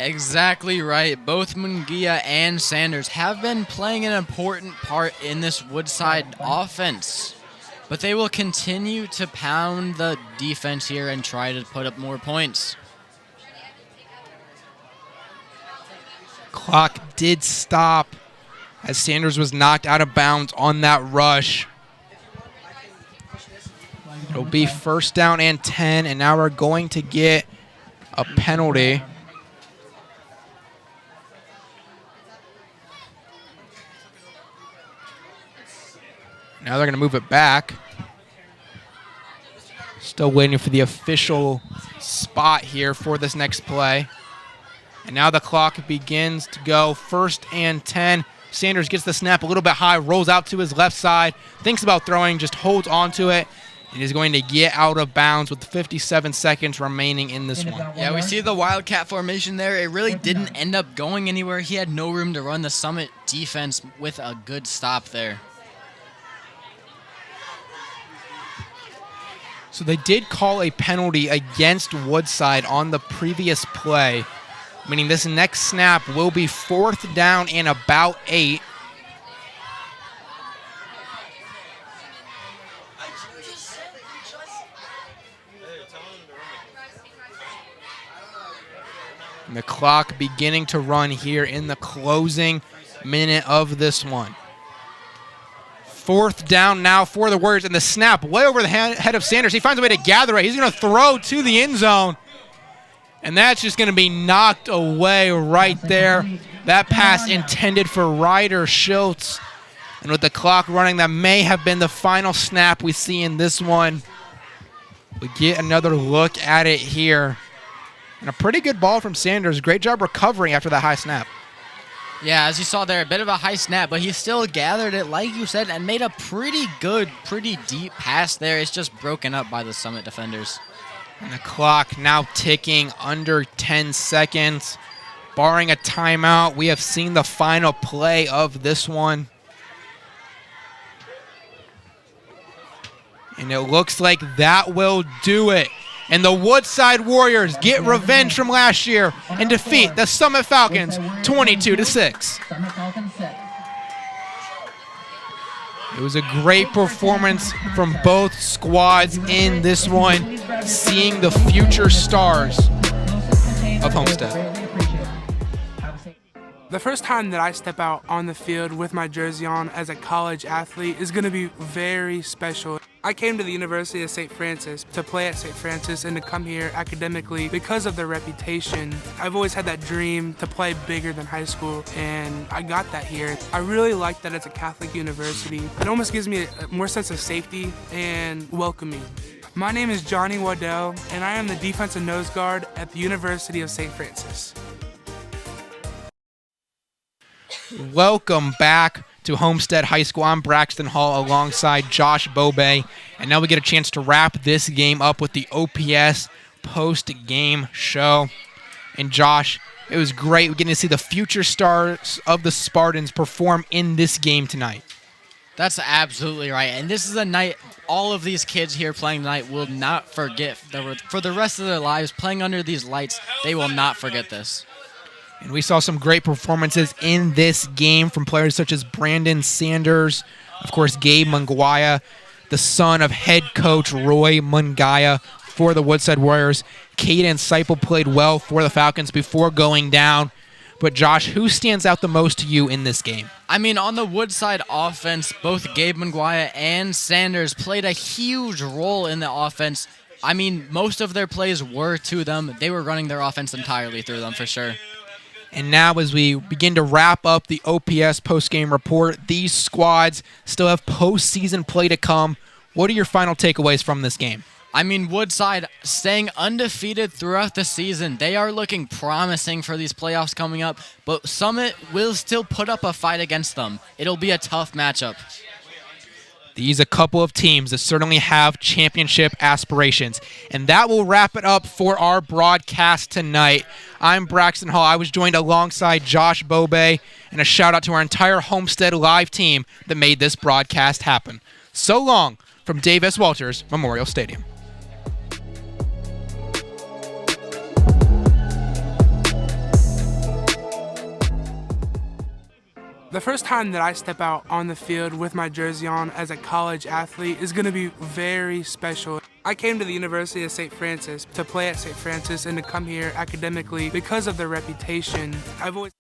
Exactly right. Both Munguia and Sanders have been playing an important part in this Woodside offense. But they will continue to pound the defense here and try to put up more points. Clock did stop as Sanders was knocked out of bounds on that rush. It'll be first down and 10, and now we're going to get a penalty. Now they're going to move it back. Still waiting for the official spot here for this next play. And now the clock begins to go. First and 10. Sanders gets the snap a little bit high, rolls out to his left side, thinks about throwing, just holds onto it, and is going to get out of bounds with 57 seconds remaining in this one. Yeah, we see the Wildcat formation there. It really didn't end up going anywhere. He had no room to run the Summit defense with a good stop there. So they did call a penalty against Woodside on the previous play, meaning this next snap will be fourth down and about 8. And the clock beginning to run here in the closing minute of this one. Fourth down now for the Warriors, and the snap way over the head of Sanders. He finds a way to gather it. He's going to throw to the end zone, and that's just going to be knocked away right there. That pass intended for Ryder Schultz, and with the clock running, that may have been the final snap we see in this one. We get another look at it here, and a pretty good ball from Sanders. Great job recovering after that high snap. Yeah, as you saw there, a bit of a high snap, but he still gathered it, like you said, and made a pretty good, pretty deep pass there. It's just broken up by the Summit defenders. And the clock now ticking under 10 seconds. Barring a timeout, we have seen the final play of this one. And it looks like that will do it. And the Woodside Warriors get revenge from last year and defeat the Summit Falcons 22-6. It was a great performance from both squads in this one, seeing the future stars of Homestead. The first time that I step out on the field with my jersey on as a college athlete is going to be very special. I came to the University of St. Francis to play at St. Francis and to come here academically because of their reputation. I've always had that dream to play bigger than high school, and I got that here. I really like that it's a Catholic university. It almost gives me a more sense of safety and welcoming. My name is Johnny Waddell, and I am the defensive nose guard at the University of St. Francis. Welcome back to Homestead High School. I'm Braxton Hall alongside Josh Bobay. And now we get a chance to wrap this game up with the OPS post-game show. And Josh, it was great. We're getting to see the future stars of the Spartans perform in this game tonight. That's absolutely right. And this is a night all of these kids here playing tonight will not forget. For the rest of their lives, playing under these lights, they will not forget this. And we saw some great performances in this game from players such as Brandon Sanders, of course, Gabe Mungaya, the son of head coach Roy Mungaya for the Woodside Warriors. Caden Seipel played well for the Falcons before going down. But Josh, who stands out the most to you in this game? I mean, on the Woodside offense, both Gabe Mungaya and Sanders played a huge role in the offense. I mean, most of their plays were to them. They were running their offense entirely through them for sure. And now as we begin to wrap up the OPS postgame report, these squads still have postseason play to come. What are your final takeaways from this game? I mean, Woodside staying undefeated throughout the season. They are looking promising for these playoffs coming up, but Summit will still put up a fight against them. It'll be a tough matchup. These a couple of teams that certainly have championship aspirations. And that will wrap it up for our broadcast tonight. I'm Braxton Hall. I was joined alongside Josh Bobay, and a shout out to our entire Homestead Live team that made this broadcast happen. So long from Dave S. Walters Memorial Stadium. The first time that I step out on the field with my jersey on as a college athlete is going to be very special. I came to the University of St. Francis to play at St. Francis and to come here academically because of their reputation. I've always